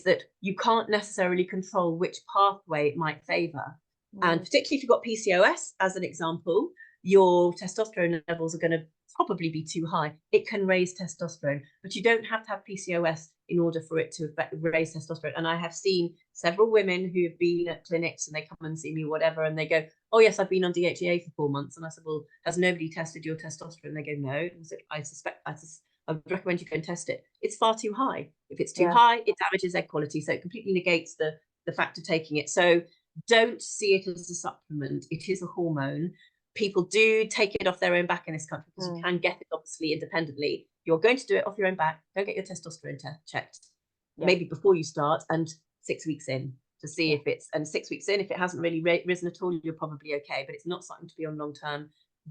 [SPEAKER 2] that you can't necessarily control which pathway it might favor. And particularly if you've got PCOS, as an example, your testosterone levels are going to probably be too high. It can raise testosterone, but you don't have to have PCOS in order for it to raise testosterone. And I have seen several women who have been at clinics and they come and see me, whatever, and they go, oh yes, I've been on DHEA for 4 months. And I said, well, has nobody tested your testosterone? They go, no. And I said, I would recommend you go and test it. It's far too high. If it's too high, it damages egg quality. So it completely negates the fact of taking it. So don't see it as a supplement. It is a hormone. People do take it off their own back in this country because you can get it obviously independently. You're going to do it off your own back. Don't get your testosterone checked. Maybe before you start and 6 weeks in to see if it's, and 6 weeks in, if it hasn't really risen at all, you're probably okay, but it's not something to be on long term.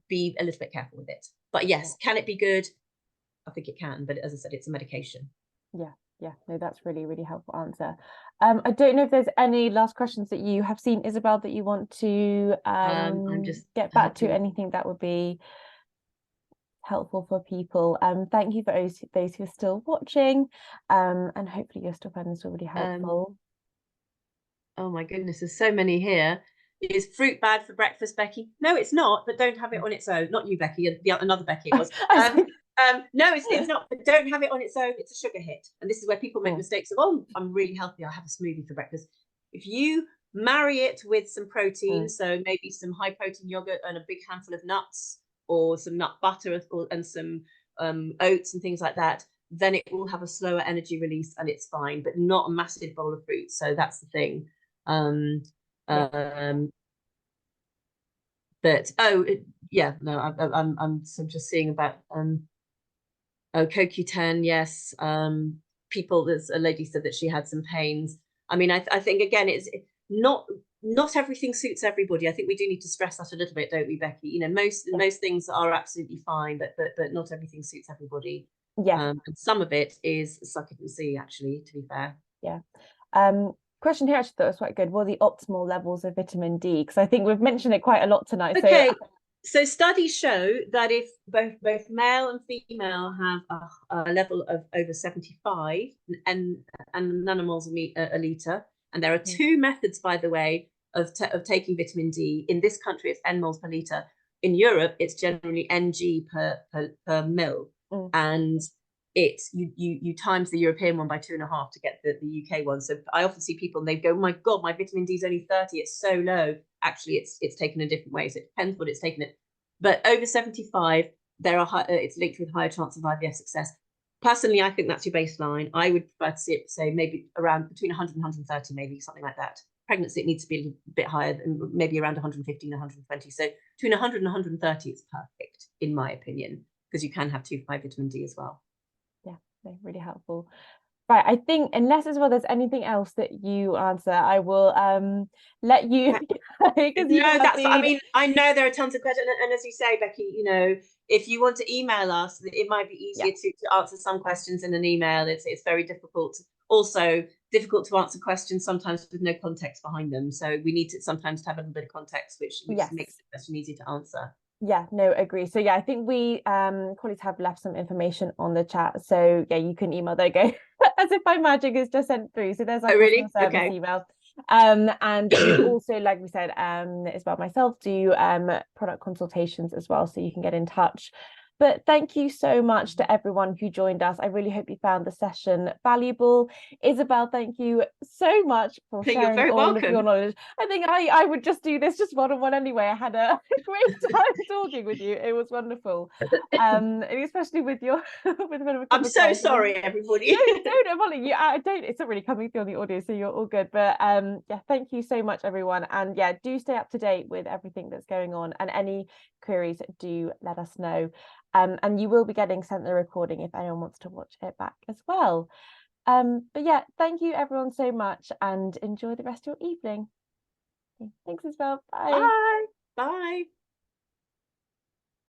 [SPEAKER 2] Be a little bit careful with it. But yes, can it be good? I think it can, but as I said, it's a medication.
[SPEAKER 1] Yeah, no, that's really, really helpful answer. I don't know if there's any last questions that you have seen, Isabelle, that you want to
[SPEAKER 2] I'm just
[SPEAKER 1] get back to, anything that would be helpful for people. Thank you for those who are still watching, and hopefully you're still finding this really helpful.
[SPEAKER 2] Oh my goodness, there's so many here. Is fruit bad for breakfast, Becky? No, it's not, but don't have it on its own. Not you, Becky, another Becky it was. No, it's not, but don't have it on its own. It's a sugar hit. And this is where people make mistakes of, oh, I'm really healthy, I'll have a smoothie for breakfast. If you marry it with some protein, so maybe some high protein yogurt and a big handful of nuts, or some nut butter and some oats and things like that, then it will have a slower energy release and it's fine, but not a massive bowl of fruit. So that's the thing. But I'm just seeing about CoQ10. Yes, people. There's a lady said that she had some pains. I mean, I think again, it's not everything suits everybody. I think we do need to stress that a little bit, don't we, Becky? You know, most things are absolutely fine, but not everything suits everybody. And some of it is suck it and see, actually, to be fair.
[SPEAKER 1] Question here, actually thought was quite good. What are the optimal levels of vitamin D? Because I think we've mentioned it quite a lot tonight.
[SPEAKER 2] Okay. So studies show that if both male and female have a level of over 75 and nanomoles a litre, and there are two methods, by the way, of taking vitamin D. In this country, it's nmoles per litre. In Europe, it's generally ng per mil, and it's you times the European one by 2.5 to get the UK one. So I often see people and they go, oh my God, my vitamin D is only 30. It's so low. Actually, it's taken a different way. So it depends what it's taken it. But over 75, it's linked with higher chance of IVF success. Personally, I think that's your baseline. I would prefer to see it, say, maybe around between 100 and 130, maybe something like that. Pregnancy, it needs to be a little bit higher, than maybe around 115, 120. So between 100 and 130 is perfect, in my opinion, because you can have too high vitamin D as well.
[SPEAKER 1] Yeah, really helpful. Right, I think unless as well there's anything else that you answer, I will let you.
[SPEAKER 2] I mean, I know there are tons of questions, and as you say, Becky, you know, if you want to email us, it might be easier to answer some questions in an email. It's very difficult. Also difficult to answer questions sometimes with no context behind them. So we need to sometimes have a little bit of context, which makes the question easier to answer.
[SPEAKER 1] Yeah, no, agree. So yeah, I think we colleagues have left some information on the chat. So yeah, you can email. There you go. As if by magic it's just sent through. So there's our customer service email. And we also, like we said, Isabelle, myself, do product consultations as well, so you can get in touch. But thank you so much to everyone who joined us. I really hope you found the session valuable. Isabelle, thank you so much for sharing all of your knowledge. I think I would just do this just one-on-one anyway. I had a great time talking with you. It was wonderful. Especially with your with a bit of a
[SPEAKER 2] I'm so sorry, everybody.
[SPEAKER 1] No, don't apologize. I don't. It's not really coming through on the audio, so you're all good. But yeah, thank you so much, everyone. And yeah, do stay up to date with everything that's going on, and any queries, do let us know. And you will be getting sent the recording if anyone wants to watch it back as well. But yeah, thank you everyone so much, and enjoy the rest of your evening. Thanks, Isabelle. Bye.
[SPEAKER 2] Bye. Bye.